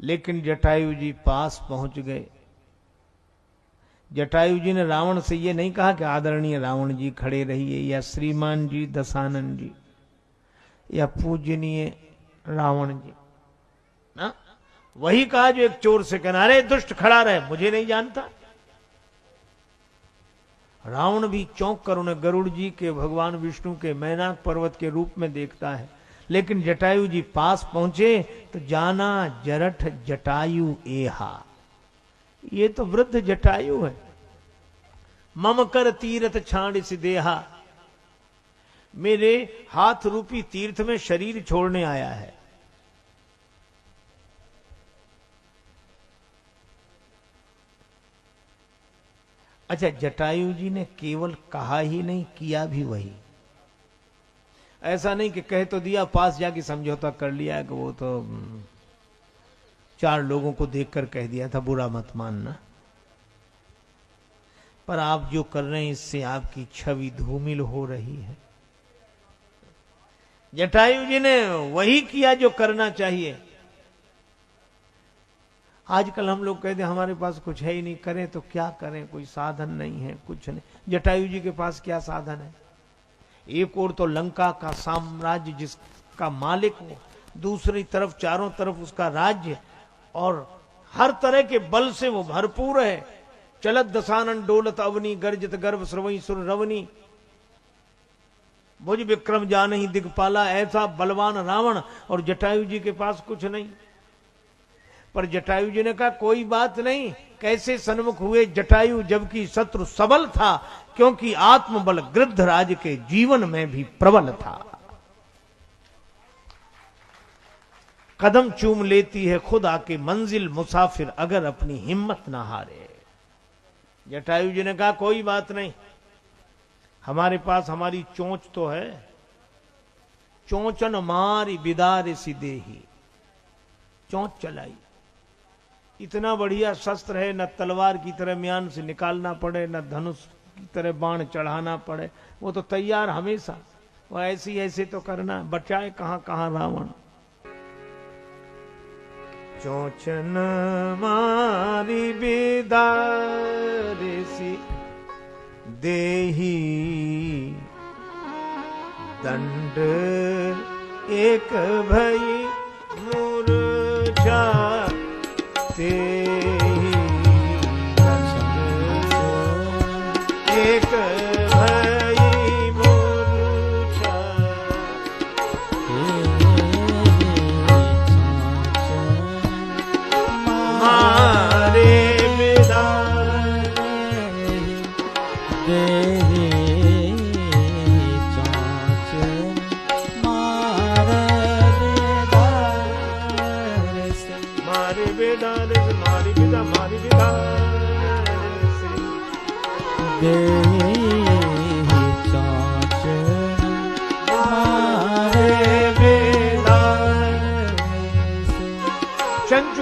लेकिन जटायु जी पास पहुंच गए। जटायु जी ने रावण से यह नहीं कहा कि आदरणीय रावण जी खड़े रहिए या श्रीमान जी दशानन जी या पूजनीय रावण जी ना, वही कहा जो एक चोर से कहना, अरे दुष्ट खड़ा रहे, मुझे नहीं जानता। रावण भी चौंक कर उन्हें गरुड़ जी के भगवान विष्णु के मैनाक पर्वत के रूप में देखता है। लेकिन जटायु जी पास पहुंचे तो जाना जरठ जटायु एहा, ये तो वृद्ध जटायु है। मम कर तीर्थ छाड़ से देहा, मेरे हाथ रूपी तीर्थ में शरीर छोड़ने आया है। अच्छा, जटायु जी ने केवल कहा ही नहीं, किया भी वही। ऐसा नहीं कि कह तो दिया, पास जाके समझौता कर लिया कि वो तो 4 लोगों को देखकर कह दिया था, बुरा मत मानना। पर आप जो कर रहे हैं इससे आपकी छवि धूमिल हो रही है। जटायु जी ने वही किया जो करना चाहिए। आजकल हम लोग कहते हैं हमारे पास कुछ है ही नहीं, करें तो क्या करें, कोई साधन नहीं है, कुछ नहीं। जटायु जी के पास क्या साधन है? एक और तो लंका का साम्राज्य जिसका मालिक वो, दूसरी तरफ चारों तरफ उसका राज्य, और हर तरह के बल से वो भरपूर है। चलत दशानन डोलत अवनी गर्जत गर्भ श्रवई सुर रवनी, भुज विक्रम जानहि दिगपाला, ऐसा बलवान रावण, और जटायु जी के पास कुछ नहीं। पर जटायु जी ने कहा कोई बात नहीं। कैसे सन्मुख हुए जटायु जबकि शत्रु सबल था, क्योंकि आत्मबल गृद्धराज के जीवन में भी प्रबल था। कदम चूम लेती है खुद आके मंजिल मुसाफिर, अगर अपनी हिम्मत ना हारे। जटायु जी ने कहा कोई बात नहीं, हमारे पास हमारी चोंच तो है। चोंचन मारी बिदार सीधे ही, चोंच चलाई। इतना बढ़िया शस्त्र है, न तलवार की तरह म्यान से निकालना पड़े, न धनुष की तरह बाण चढ़ाना पड़े, वो तो तैयार हमेशा। वो ऐसी ऐसे तो करना, बचाए कहां कहां रावण। चोचन मारी बिदारेसी देही, दंड एक भई मूर्छा एक भई मूर्छा। मारे बिदारे देही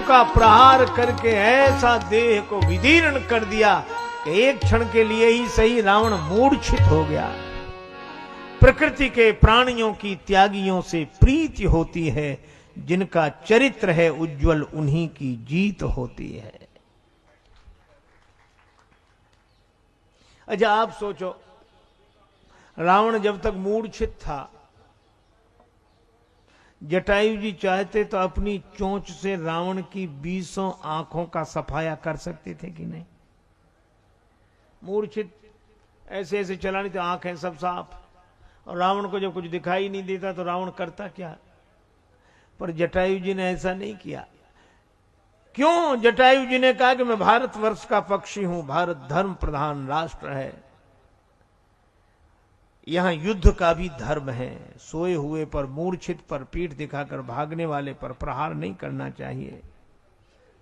का प्रहार करके ऐसा देह को विदीर्ण कर दिया कि एक क्षण के लिए ही सही रावण मूर्छित हो गया। प्रकृति के प्राणियों की त्यागियों से प्रीति होती है, जिनका चरित्र है उज्जवल उन्हीं की जीत होती है। अच्छा आप सोचो, रावण जब तक मूर्छित था, जटायु जी चाहते तो अपनी चोंच से रावण की 20 आंखों का सफाया कर सकते थे कि नहीं? मूर्छित ऐसे ऐसे चलानी तो आंखें सब साफ, और रावण को जब कुछ दिखाई नहीं देता तो रावण करता क्या? पर जटायु जी ने ऐसा नहीं किया। क्यों? जटायु जी ने कहा कि मैं भारतवर्ष का पक्षी हूं, भारत धर्म प्रधान राष्ट्र है, यहां युद्ध का भी धर्म है, सोए हुए पर, मूर्छित पर, पीठ दिखाकर भागने वाले पर प्रहार नहीं करना चाहिए,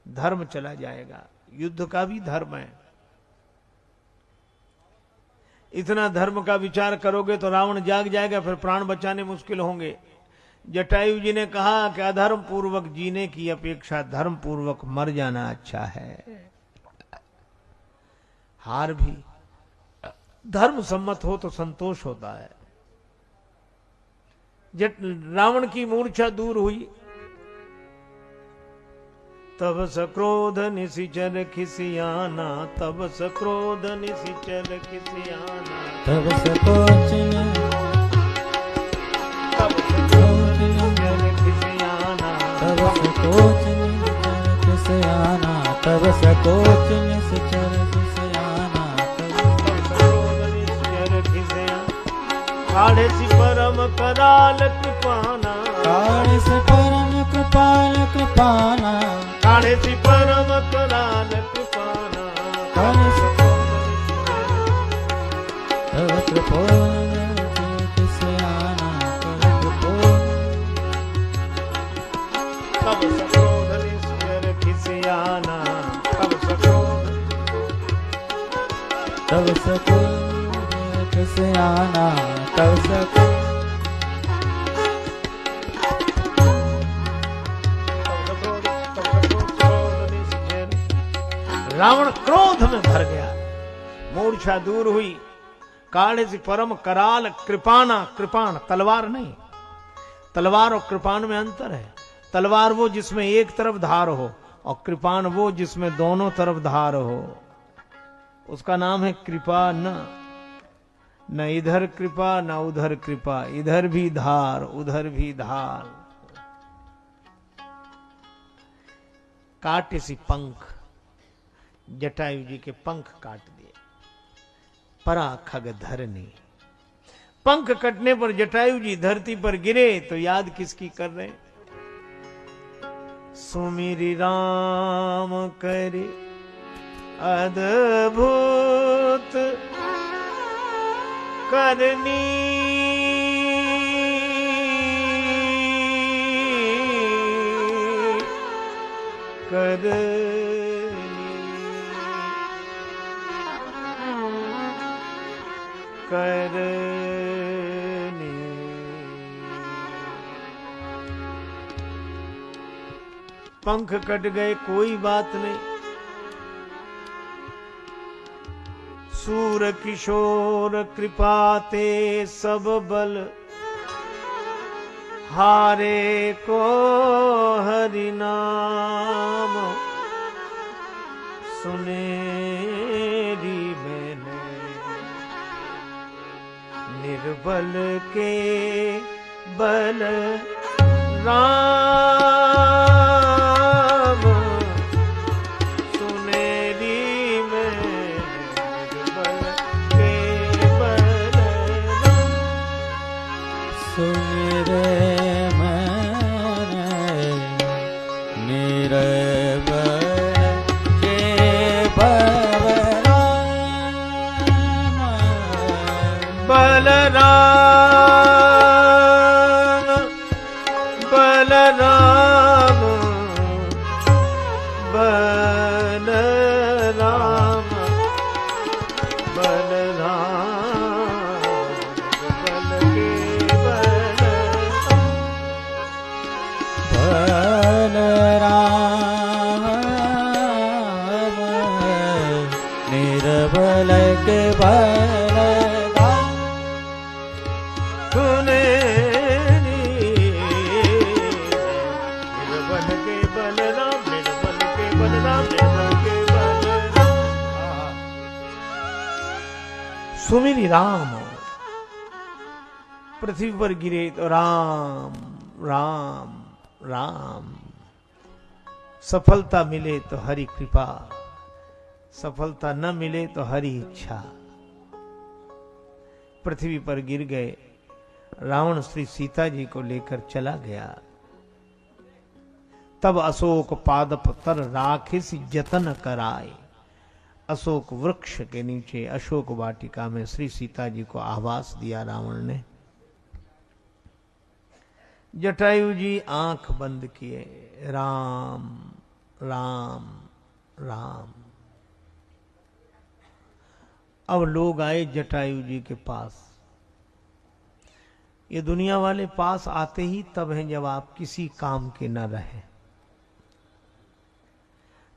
धर्म चला जाएगा, युद्ध का भी धर्म है। इतना धर्म का विचार करोगे तो रावण जाग जाएगा, फिर प्राण बचाने मुश्किल होंगे। जटायु जी ने कहा कि अधर्म पूर्वक जीने की अपेक्षा धर्म पूर्वक मर जाना अच्छा है। हार भी धर्म सम्मत हो तो संतोष होता है। रावण की मूर्छा दूर हुई, तब सक्रोध निशिचर खिसियाना, तब सक्रोध निशिचर खिसियाना, तब सकोच तब सक्रोध निशिचर खिसियाना, तब सकोच खिसियाना, तब सकोच निशिचर खिसियाना, काढ़े सी परम कराल कृपाना, काढ़े से परम कृपाल कृपाना, काढ़े सी परम कराल कृपाना, काढ़े से तब कृपोन खिसियाना, तब कृपोन तब सक्रोध निश्चर खिसियाना, तब सक्रोध तब सकोच खिसियाना, तब सकोच रावण क्रोध में भर गया, मूर्छा दूर हुई। काढ़े से परम कराल कृपाना, कृपाण तलवार नहीं, तलवार और कृपाण में अंतर है। तलवार वो जिसमें एक तरफ धार हो, और कृपाण वो जिसमें दोनों तरफ धार हो, उसका नाम है कृपा। न इधर कृपा न उधर कृपा, इधर भी धार उधर भी धार। काटे सी पंख, जटायु जी के पंख काट दिए। परा खग धरनी, पंख कटने पर जटायु जी धरती पर गिरे तो याद किसकी कर रहे? सुमिरि राम करे अद्भुत करनी, करनी करनी। पंख कट गए कोई बात नहीं, सूर किशोर कृपाते सब बल, हारे को हरि नाम, सुनेरी मैंने निर्बल के बल राम, सुनेरी में निर्बल के बल राम। सुमिरे मैंने निर्बल के बलराम, बलराम बलराम बलराम बलराम, बल के बलराम। बलराम सुने निर्बल के बलराम, निर्बल के बलराम, निर्बल के बलराम। सुमिरि राम, पृथ्वी पर गिरे तो राम राम राम। सफलता मिले तो हरि कृपा, सफलता न मिले तो हरि इच्छा। पृथ्वी पर गिर गए। रावण श्री सीता जी को लेकर चला गया। तब अशोक पादप तर राखिस जतन कराए। अशोक वृक्ष के नीचे अशोक वाटिका में श्री सीता जी को आवास दिया रावण ने। जटायु जी आंख बंद किए, राम राम राम। अब लोग आए जटायु जी के पास। ये दुनिया वाले पास आते ही तब हैं जब आप किसी काम के न रहे।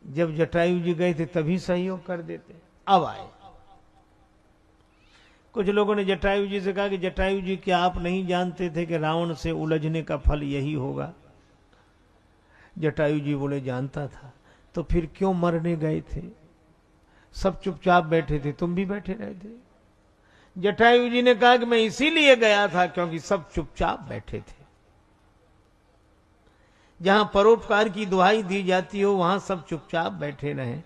जब जटायु जी गए थे तभी सहयोग कर देते। अब आए। कुछ लोगों ने जटायु जी से कहा कि जटायु जी क्या आप नहीं जानते थे कि रावण से उलझने का फल यही होगा? जटायु जी बोले जानता था। तो फिर क्यों मरने गए थे? सब चुपचाप बैठे थे, तुम भी बैठे रहे थे। जटायु जी ने कहा कि मैं इसीलिए गया था क्योंकि सब चुपचाप बैठे थे। जहां परोपकार की दुहाई दी जाती हो वहां सब चुपचाप बैठे रहे।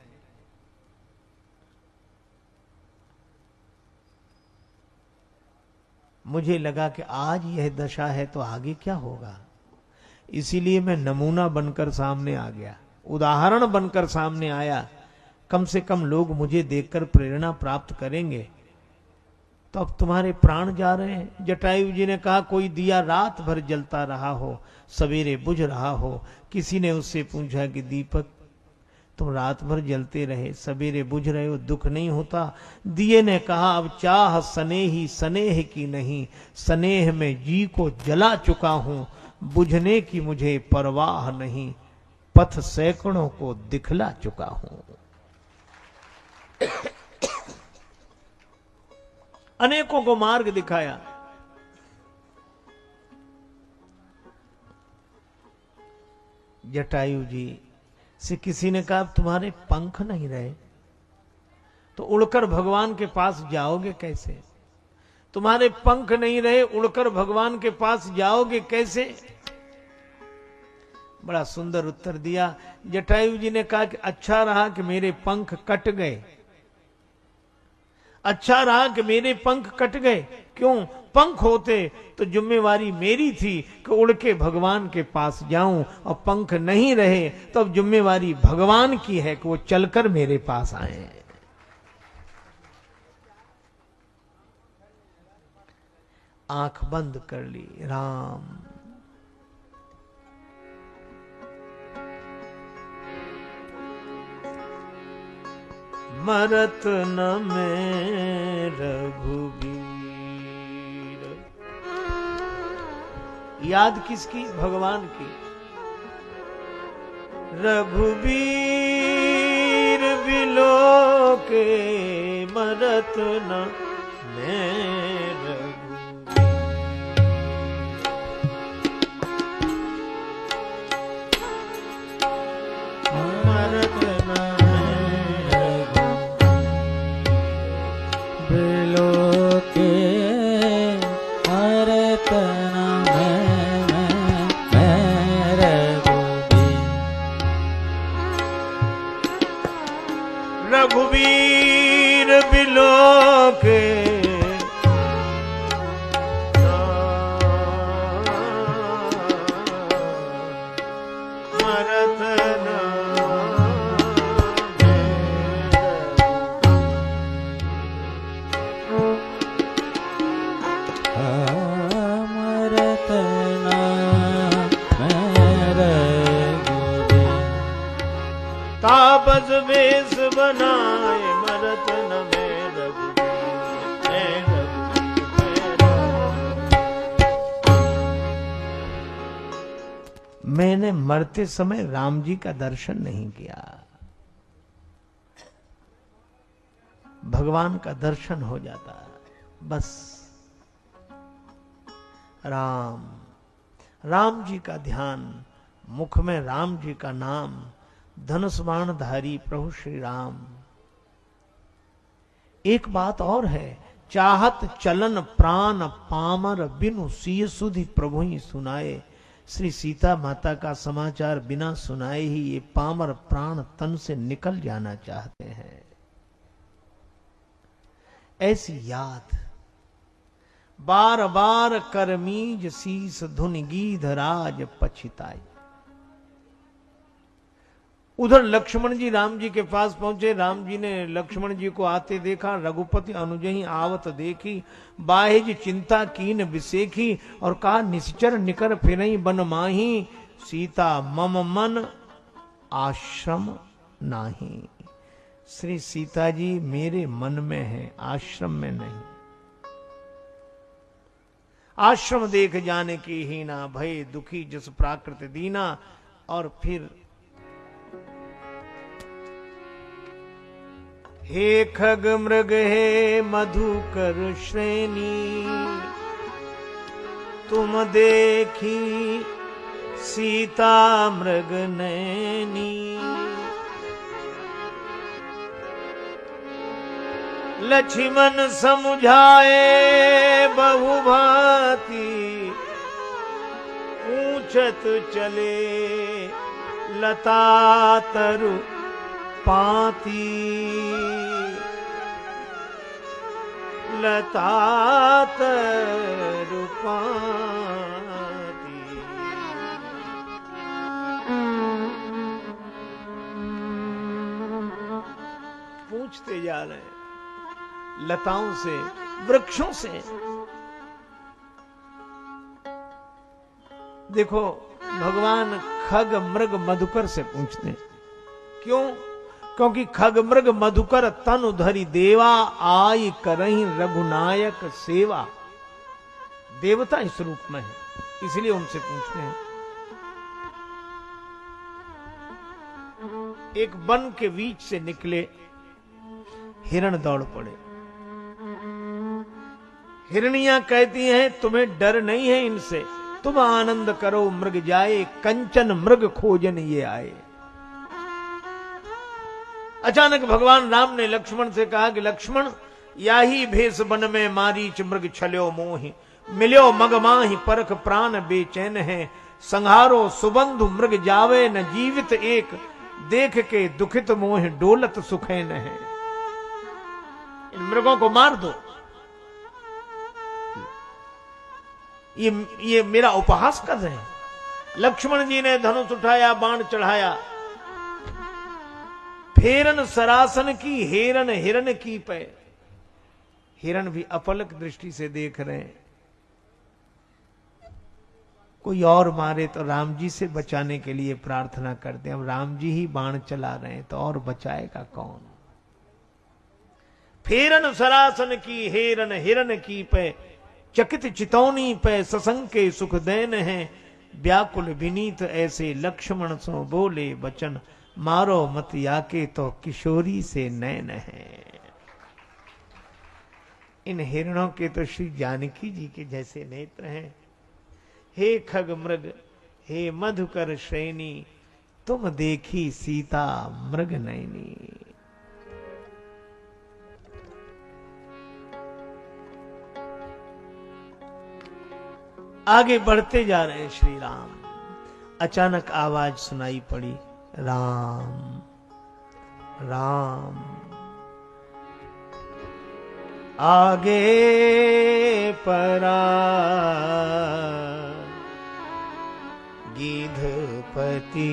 मुझे लगा कि आज यह दशा है तो आगे क्या होगा, इसीलिए मैं नमूना बनकर सामने आ गया, उदाहरण बनकर सामने आया। कम से कम लोग मुझे देखकर प्रेरणा प्राप्त करेंगे। तो अब तुम्हारे प्राण जा रहे हैं। जटायु जी ने कहा कोई दिया रात भर जलता रहा हो, सवेरे बुझ रहा हो। किसी ने उससे पूछा कि दीपक तुम रात भर जलते रहे, सवेरे बुझ रहे हो, दुख नहीं होता? दिए ने कहा अब चाह स्नेही स्नेह की नहीं, स्नेह में जी को जला चुका हूं, बुझने की मुझे परवाह नहीं, पथ सैकड़ों को दिखला चुका हूं। अनेकों को मार्ग दिखाया। जटायु जी से किसी ने कहा तुम्हारे पंख नहीं रहे तो उड़कर भगवान के पास जाओगे कैसे? तुम्हारे पंख नहीं रहे, उड़कर भगवान के पास जाओगे कैसे? बड़ा सुंदर उत्तर दिया। जटायु जी ने कहा कि अच्छा रहा कि मेरे पंख कट गए, अच्छा रहा कि मेरे पंख कट गए। क्यों? पंख होते तो जिम्मेवारी मेरी थी कि उड़ के भगवान के पास जाऊं, और पंख नहीं रहे तो अब जिम्मेवारी भगवान की है कि वो चलकर मेरे पास आए। आंख बंद कर ली। राम मरत न में रघुबीर। याद किसकी? भगवान की। रघुबीर बिलो के मरत न में रघुबीर। मरत न रघुबीर बिलो के मरत न मरत तापस वेश बनाए मरत न में रघुबीर। मैंने मरते समय राम जी का दर्शन नहीं किया, भगवान का दर्शन हो जाता है बस। राम, राम जी का ध्यान, मुख में राम जी का नाम, धनुष बाणधारी प्रभु श्री राम। एक बात और है, चाहत चलन प्राण पामर बिनु सिय सुधि प्रभु ही सुनाए। श्री सीता माता का समाचार बिना सुनाए ही ये पामर प्राण तन से निकल जाना चाहते हैं। ऐसी याद बार बार करमीज शीस धुन गीध राज पछिताई। उधर लक्ष्मण जी राम जी के पास पहुंचे। राम जी ने लक्ष्मण जी को आते देखा। रघुपति अनुजहि आवत देखी, बाहिज चिंता कीन विसेखी, और कहा निश्चर निकर फिरई बन माही, सीता मम मन आश्रम नाही। श्री सीता जी मेरे मन में है, आश्रम में नहीं। आश्रम देख जाने की हीना, भय दुखी जिस प्राकृत दीना। और फिर हे खग मृग हे मधुकर श्रेणी, तुम देखी सीता मृग नैनी। लक्ष्मण समुझाए बहुभांति, पूछत चले लता तरु पाती। लता तरु पाती। पूछते जा रहे हैं लताओं से, वृक्षों से। देखो भगवान खग मृग मधुकर से पूछते हैं। क्यों? क्योंकि खग मृग मधुकर तनु धरि देवा, आई करही रघुनायक सेवा। देवता इस रूप में है, इसलिए उनसे पूछते हैं। एक वन के बीच से निकले हिरण दौड़ पड़े। हिरनियां कहती हैं तुम्हें डर नहीं है इनसे, तुम आनंद करो मृग जाए, कंचन मृग खोजन ये आए। अचानक भगवान राम ने लक्ष्मण से कहा कि लक्ष्मण, याही भेष बन में मारीच मृग छल्यो मोहि, मिल्यो मग माहि परख प्राण बेचैन है। संहारो सुबंधु मृग जावे न जीवित एक, देख के दुखित मोह डोलत सुखैन है। इन मृगों को मार दो। ये मेरा उपहास कर रहे हैं। लक्ष्मण जी ने धनुष उठाया, बाण चढ़ाया। फेरन सरासन की हेरन हिरन की पे। हिरन भी अपलक दृष्टि से देख रहे हैं। कोई और मारे तो राम जी से बचाने के लिए प्रार्थना करते हैं। अब राम जी ही बाण चला रहे हैं तो और बचाएगा कौन? फेरन सरासन की हेरन हिरन की पे, चकित चितौनी पे ससंके सुख देन है। व्याकुल विनीत ऐसे लक्ष्मण सो बोले बचन, मारो मत याके तो किशोरी से नैन है। इन हिरणों के तो श्री जानकी जी के जैसे नेत्र हैं। हे खग मृग हे मधुकर श्रेणी, तुम देखी सीता मृग नैनी। आगे बढ़ते जा रहे हैं श्री राम। अचानक आवाज सुनाई पड़ी, राम राम। आगे परा गिधपति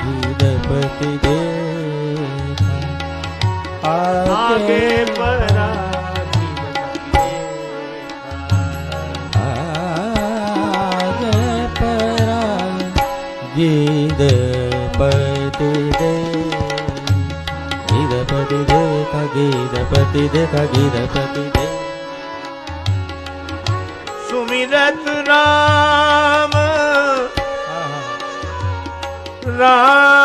गिधपति आगे परा गिधपति गिधपति देखा गिधपति देखा गिधपति दे। सुमिरत राम राम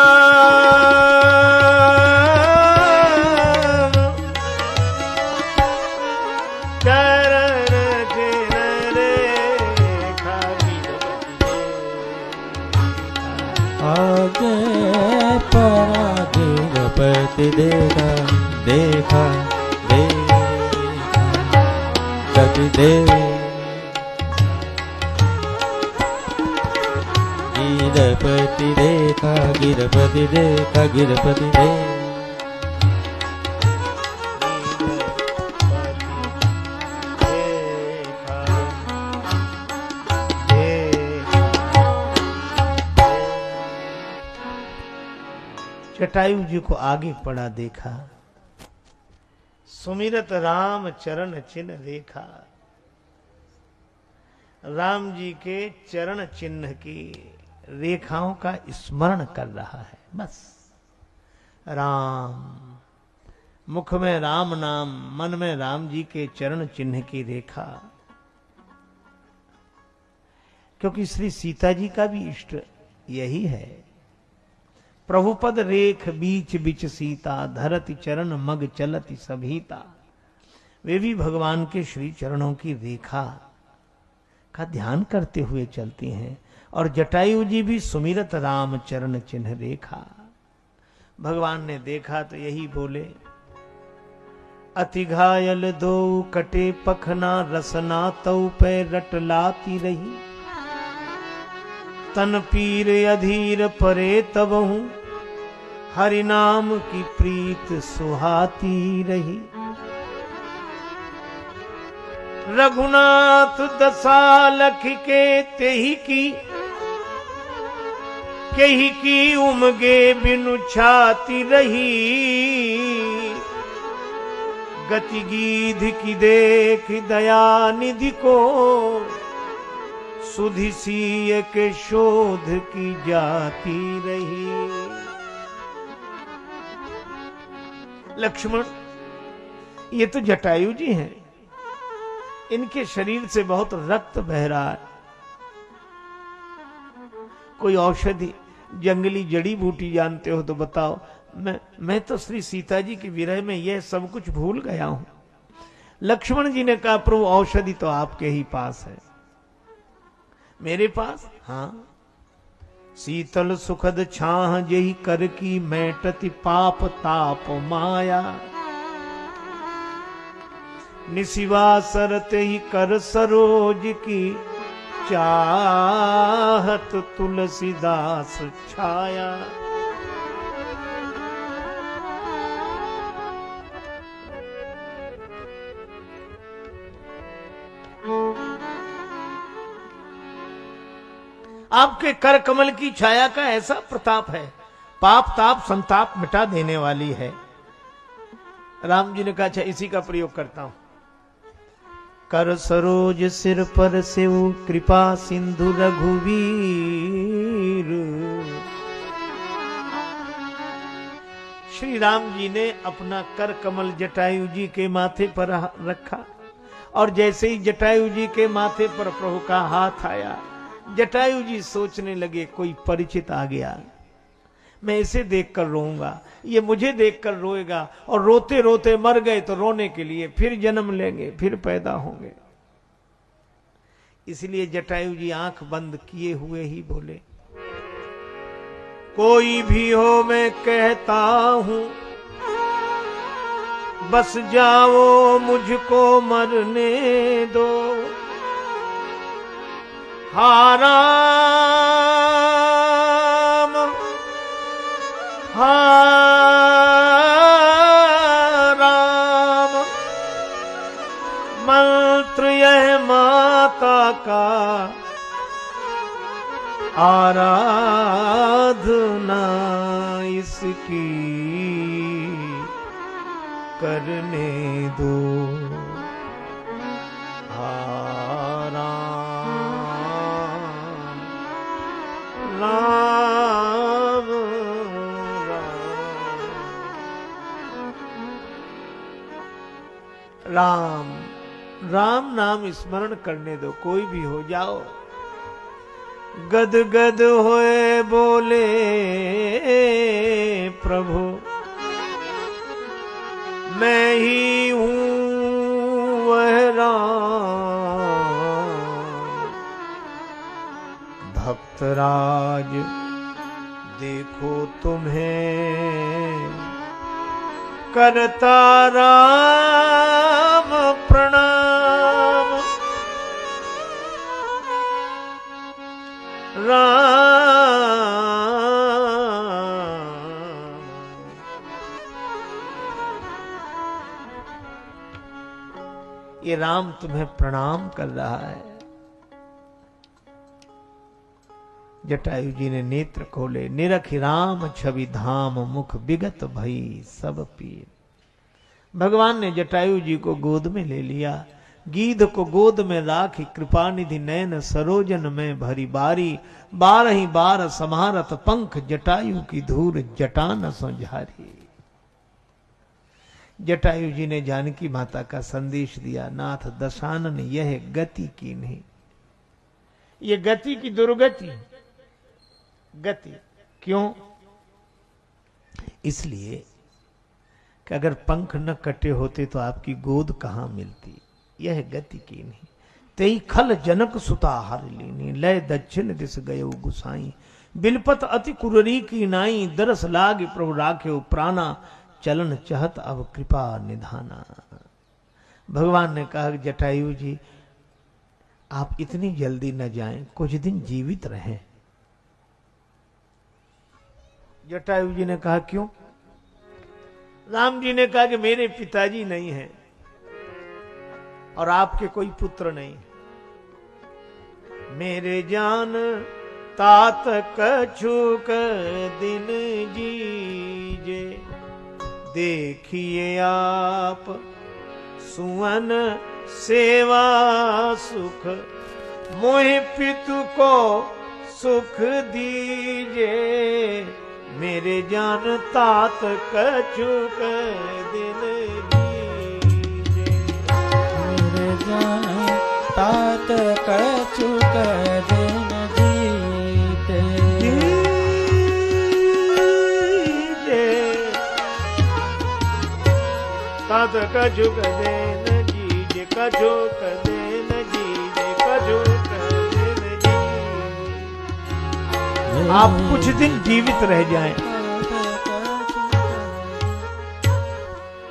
जगति देखा देखा देखा जगति देखा गिरपति देखा गिरपति देखा गिरपति देखा जटायु जी को आगे पड़ा देखा, सुमिरत राम चरण चिन्ह देखा। राम जी के चरण चिन्ह की रेखाओं का स्मरण कर रहा है। बस राम, मुख में राम नाम, मन में राम जी के चरण चिन्ह की रेखा। क्योंकि श्री सीता जी का भी इष्ट यही है। प्रभुपद रेख बीच बिच सीता, धरति चरण मग चलति सभीता। वे भी भगवान के श्री चरणों की रेखा का ध्यान करते हुए चलती हैं। और जटायु जी भी सुमिरत राम चरण चिन्ह रेखा। भगवान ने देखा तो यही बोले, अति घायल दो कटे पखना, रसना तौ पे रट लाती रही। तन पीर अधीर परे तबहू, हरि नाम की प्रीत सुहाती रही। रघुनाथ दसालख के तेहि की उमगे बिनु छाती रही। गति गीध की देख दया निधि को, सुधि सीय के शोध की जाती रही। लक्ष्मण, ये तो जटायु जी हैं, इनके शरीर से बहुत रक्त बह रहा है। कोई औषधि, जंगली जड़ी बूटी जानते हो तो बताओ। मैं तो श्री सीता जी की विरह में यह सब कुछ भूल गया हूं। लक्ष्मण जी ने कहा, प्रभु औषधि तो आपके ही पास है। मेरे पास? हाँ। शीतल सुखद छाह जही कर की, मैटति पाप ताप माया। निशिवा सरते ही कर सरोज की, चाहत तुलसीदास छाया। आपके कर कमल की छाया का ऐसा प्रताप है, पाप ताप संताप मिटा देने वाली है। राम जी ने कहा, अच्छा इसी का प्रयोग करता हूं। कर सरोज सिर पर सेव, कृपा सिंधु रघुवीर। श्री राम जी ने अपना कर कमल जटायु जी के माथे पर रखा, और जैसे ही जटायु जी के माथे पर प्रभु का हाथ आया, जटायु जी सोचने लगे कोई परिचित आ गया, मैं इसे देखकर रोऊंगा, ये मुझे देखकर रोएगा, और रोते रोते मर गए तो रोने के लिए फिर जन्म लेंगे, फिर पैदा होंगे। इसलिए जटायु जी आंख बंद किए हुए ही बोले, कोई भी हो मैं कहता हूं, बस जाओ मुझको मरने दो। हा राम हा राम, मंत्र यह माता का, आराधना इसकी करने दो। हा राम राम राम नाम स्मरण करने दो, कोई भी हो जाओ। गद गद होए बोले प्रभु, मैं ही हूं वह राम। भक्तराज देखो तुम्हें करता राम प्रणाम, राम ये राम तुम्हें प्रणाम कर रहा है। जटायु जी ने नेत्र खोले, निरखि राम छवि धाम, मुख विगत भई सब पीर। भगवान ने जटायु जी को गोद में ले लिया, गीध को गोद में राखी, कृपा निधि नयन सरोजन में भरी बारी, 12 बार समारत पंख, जटायु की धूर जटा न सोझारी। जटायु जी ने जानकी माता का संदेश दिया, नाथ दशानन यह गति की नहीं, ये गति की दुर्गति। गति क्यों? इसलिए कि अगर पंख न कटे होते तो आपकी गोद कहां मिलती। यह गति की नहीं, तेई खल जनक सुता हर लीनी, लय दक्षिण दिस गयो गुसाई, बिलपत अति कुररी की नाई, दरस लाग प्रभु राखे प्राणा, चलन चहत अब कृपा निधाना। भगवान ने कहा जटायु जी आप इतनी जल्दी न जाएं, कुछ दिन जीवित रहें। जटायु जी ने कहा क्यों? राम जी ने कहा कि मेरे पिताजी नहीं हैं और आपके कोई पुत्र नहीं, मेरे जान तात कछुक दिन जीजे, देखिए आप सुवन सेवा सुख, मोहि पितु को सुख दीजे, मेरे जान तात कछुक दिन जीजे, मेरे जान तात कछुक दिन जीते, तात कछुक दिन जीजे, कछुक दिन जीजे, कछुक दिन जीजे। आप कुछ दिन जीवित रह जाएं,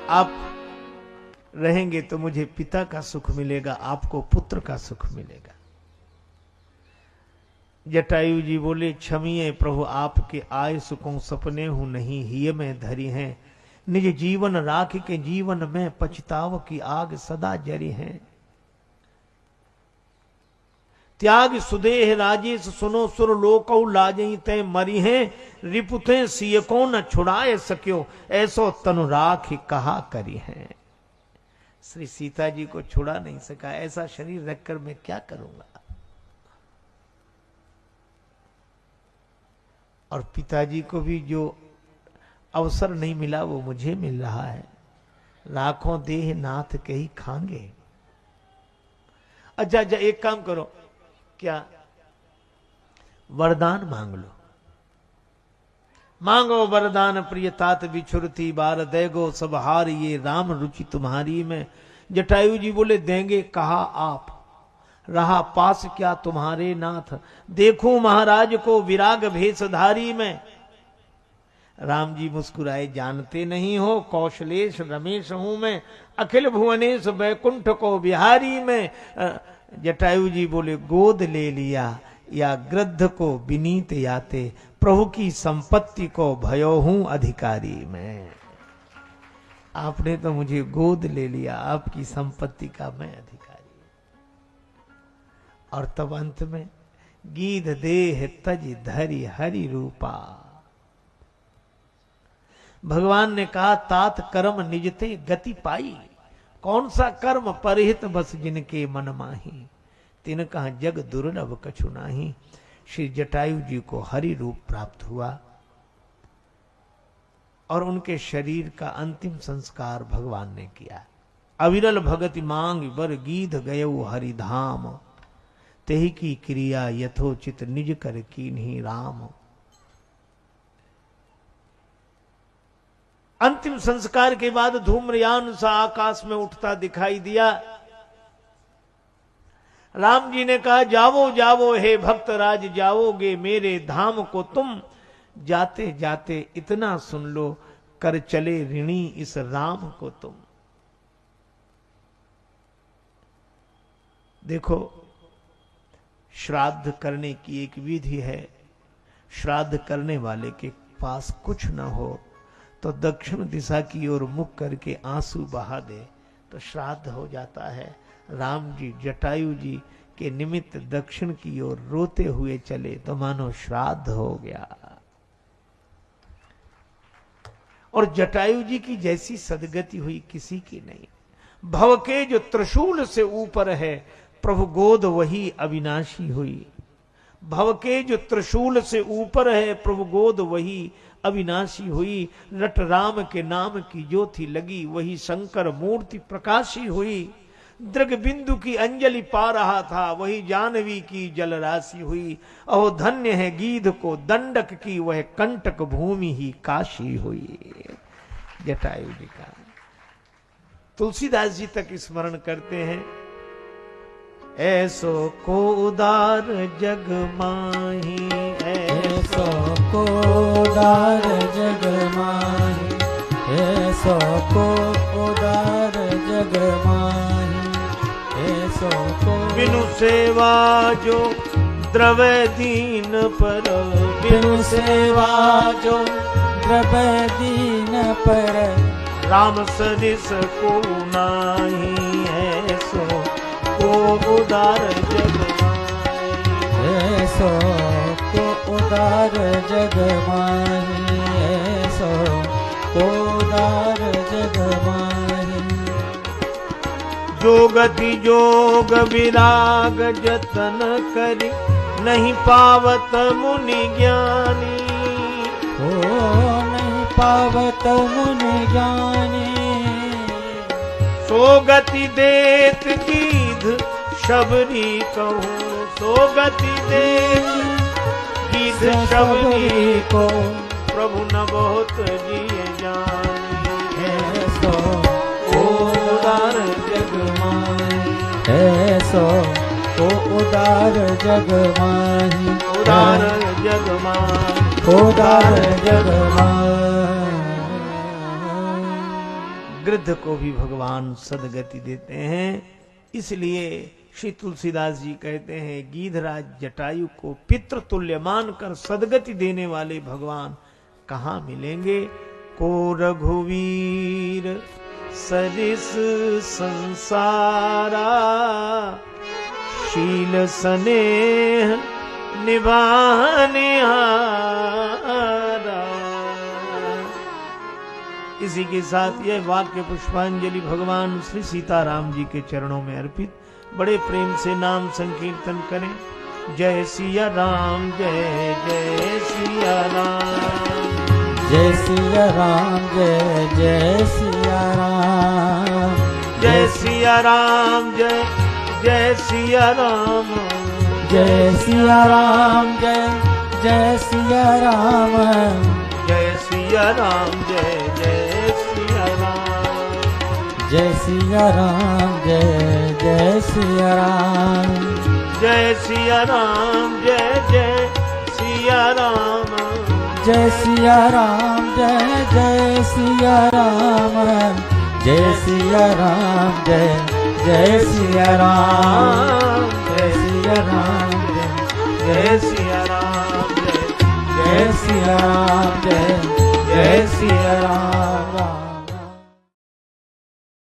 आप रहेंगे तो मुझे पिता का सुख मिलेगा, आपको पुत्र का सुख मिलेगा। जटायु जी बोले क्षमिए प्रभु, आपके आय सुखों सपने हूं नहीं, हिय में धरी हैं, निज जीवन राख के जीवन में पछताव की आग सदा जरी है। त्याग सुदेह राजेश सुनो सुर लोकौ लाजई तय मरी हैं, रिपुते सिय को न छुड़ाए सक्यो, ऐसो तनु राख कहा करी है। श्री सीता जी को छुड़ा नहीं सका, ऐसा शरीर रखकर मैं क्या करूंगा। और पिताजी को भी जो अवसर नहीं मिला वो मुझे मिल रहा है। लाखों देह नाथ के ही खांगे। अच्छा एक काम करो, क्या वरदान मांग लो, मांगो वरदान प्रिय तात बिछुरती बार, देगो सब हार ये राम रुचि तुम्हारी में। जटायु जी बोले देंगे कहा आप, रहा पास क्या तुम्हारे नाथ, देखूं महाराज को विराग भेषधारी में। राम जी मुस्कुराए, जानते नहीं हो कौशलेश रमेश हूं मैं, अखिल भुवनेश बैकुंठ को बिहारी में। जटायु जी बोले गोद ले लिया या गृद्ध को विनीत याते, प्रभु की संपत्ति को भयो हूं अधिकारी मैं। आपने तो मुझे गोद ले लिया, आपकी संपत्ति का मैं अधिकारी। और तब अंत में गीध देह तज धरि हरि रूपा। भगवान ने कहा तात कर्म निजते गति पाई, कौन सा कर्म परहित बस जिनके मन माही, तिनका जग दुर्लभ कछु नाही। श्री जटायु जी को हरि रूप प्राप्त हुआ और उनके शरीर का अंतिम संस्कार भगवान ने किया। अविरल भगति मांग बर गीध गयो हरिधाम, तेहि की क्रिया यथोचित निज कर कीन्ही राम। अंतिम संस्कार के बाद धूम्रयान सा आकाश में उठता दिखाई दिया। राम जी ने कहा जावो जावो हे भक्तराज, जाओगे मेरे धाम को तुम। जाते जाते इतना सुन लो, कर चले ऋणी इस राम को तुम। देखो, श्राद्ध करने की एक विधि है। श्राद्ध करने वाले के पास कुछ न हो तो दक्षिण दिशा की ओर मुख करके आंसू बहा दे तो श्राद्ध हो जाता है। राम जी जटायु जी के निमित्त दक्षिण की ओर रोते हुए चले तो मानो श्राद्ध हो गया। और जटायु जी की जैसी सदगति हुई किसी की नहीं। भव के जो त्रिशूल से ऊपर है प्रभु गोद वही अविनाशी हुई। भव के जो त्रिशूल से ऊपर है प्रभु गोद वही अविनाशी हुई। रट राम के नाम की ज्योति लगी वही शंकर मूर्ति प्रकाशी हुई। दृग बिंदु की अंजलि पा रहा था वही जानवी की जलराशि हुई। अहो धन्य है गीध को दंडक की वह कंटक भूमि ही काशी हुई। जटायु जी का तुलसीदास जी तक स्मरण करते हैं। ऐसो को उदार जग माही, ऐसो को उदार जग माही, ऐसो को उदार जग माही, ऐसो को बिनु सेवा जो द्रव्य दीन पर, बिनु सेवा जो द्रव्य दीन पर, राम सरिस को नाही। ऐसो को उदार जग माही, ऐसो को उदार जग माही, ऐसो को उदार जग माही। जोगति जोग विराग जतन करी नहीं पावत मुनि ज्ञानी। ओ नहीं पावत मुनि ज्ञानी। सोगति देत गीध शबरी कहूँ, सोगति देत गीध शबरी को प्रभु न बहुत जिए जानी। ऐसो को उदार जग माही, ऐसो को उदार जग माही, उदार जग माही, उदार जग माही। गृध्र को भी भगवान सदगति देते हैं। इसलिए श्री तुलसीदास जी कहते हैं गीधराज जटायु को पितृ तुल्य मानकर सदगति देने वाले भगवान कहाँ मिलेंगे। को रघुवीर सरिस संसारा, शील स्नेह निभाने हारा। इसी के साथ यह वाक्य पुष्पांजलि भगवान श्री सीताराम जी के चरणों में अर्पित। बड़े प्रेम से नाम संकीर्तन करें। जय सिया राम, जय जय सिया राम, जय सिया राम, जय जय सिया राम, जय सिया राम, जय जय सिया राम, जय सिया राम, जय जय सिया राम, जय सिया राम, जय जय सिया राम, जय सिया राम, जय जय सिया राम, जय सिया राम, जय जय सिया राम, जय सिया राम, जय जय सिया राम, जय सिया राम, जय जय सिया राम, जय सिया राम, जय सिया राम, जय सिया राम, जय जय सिया राम।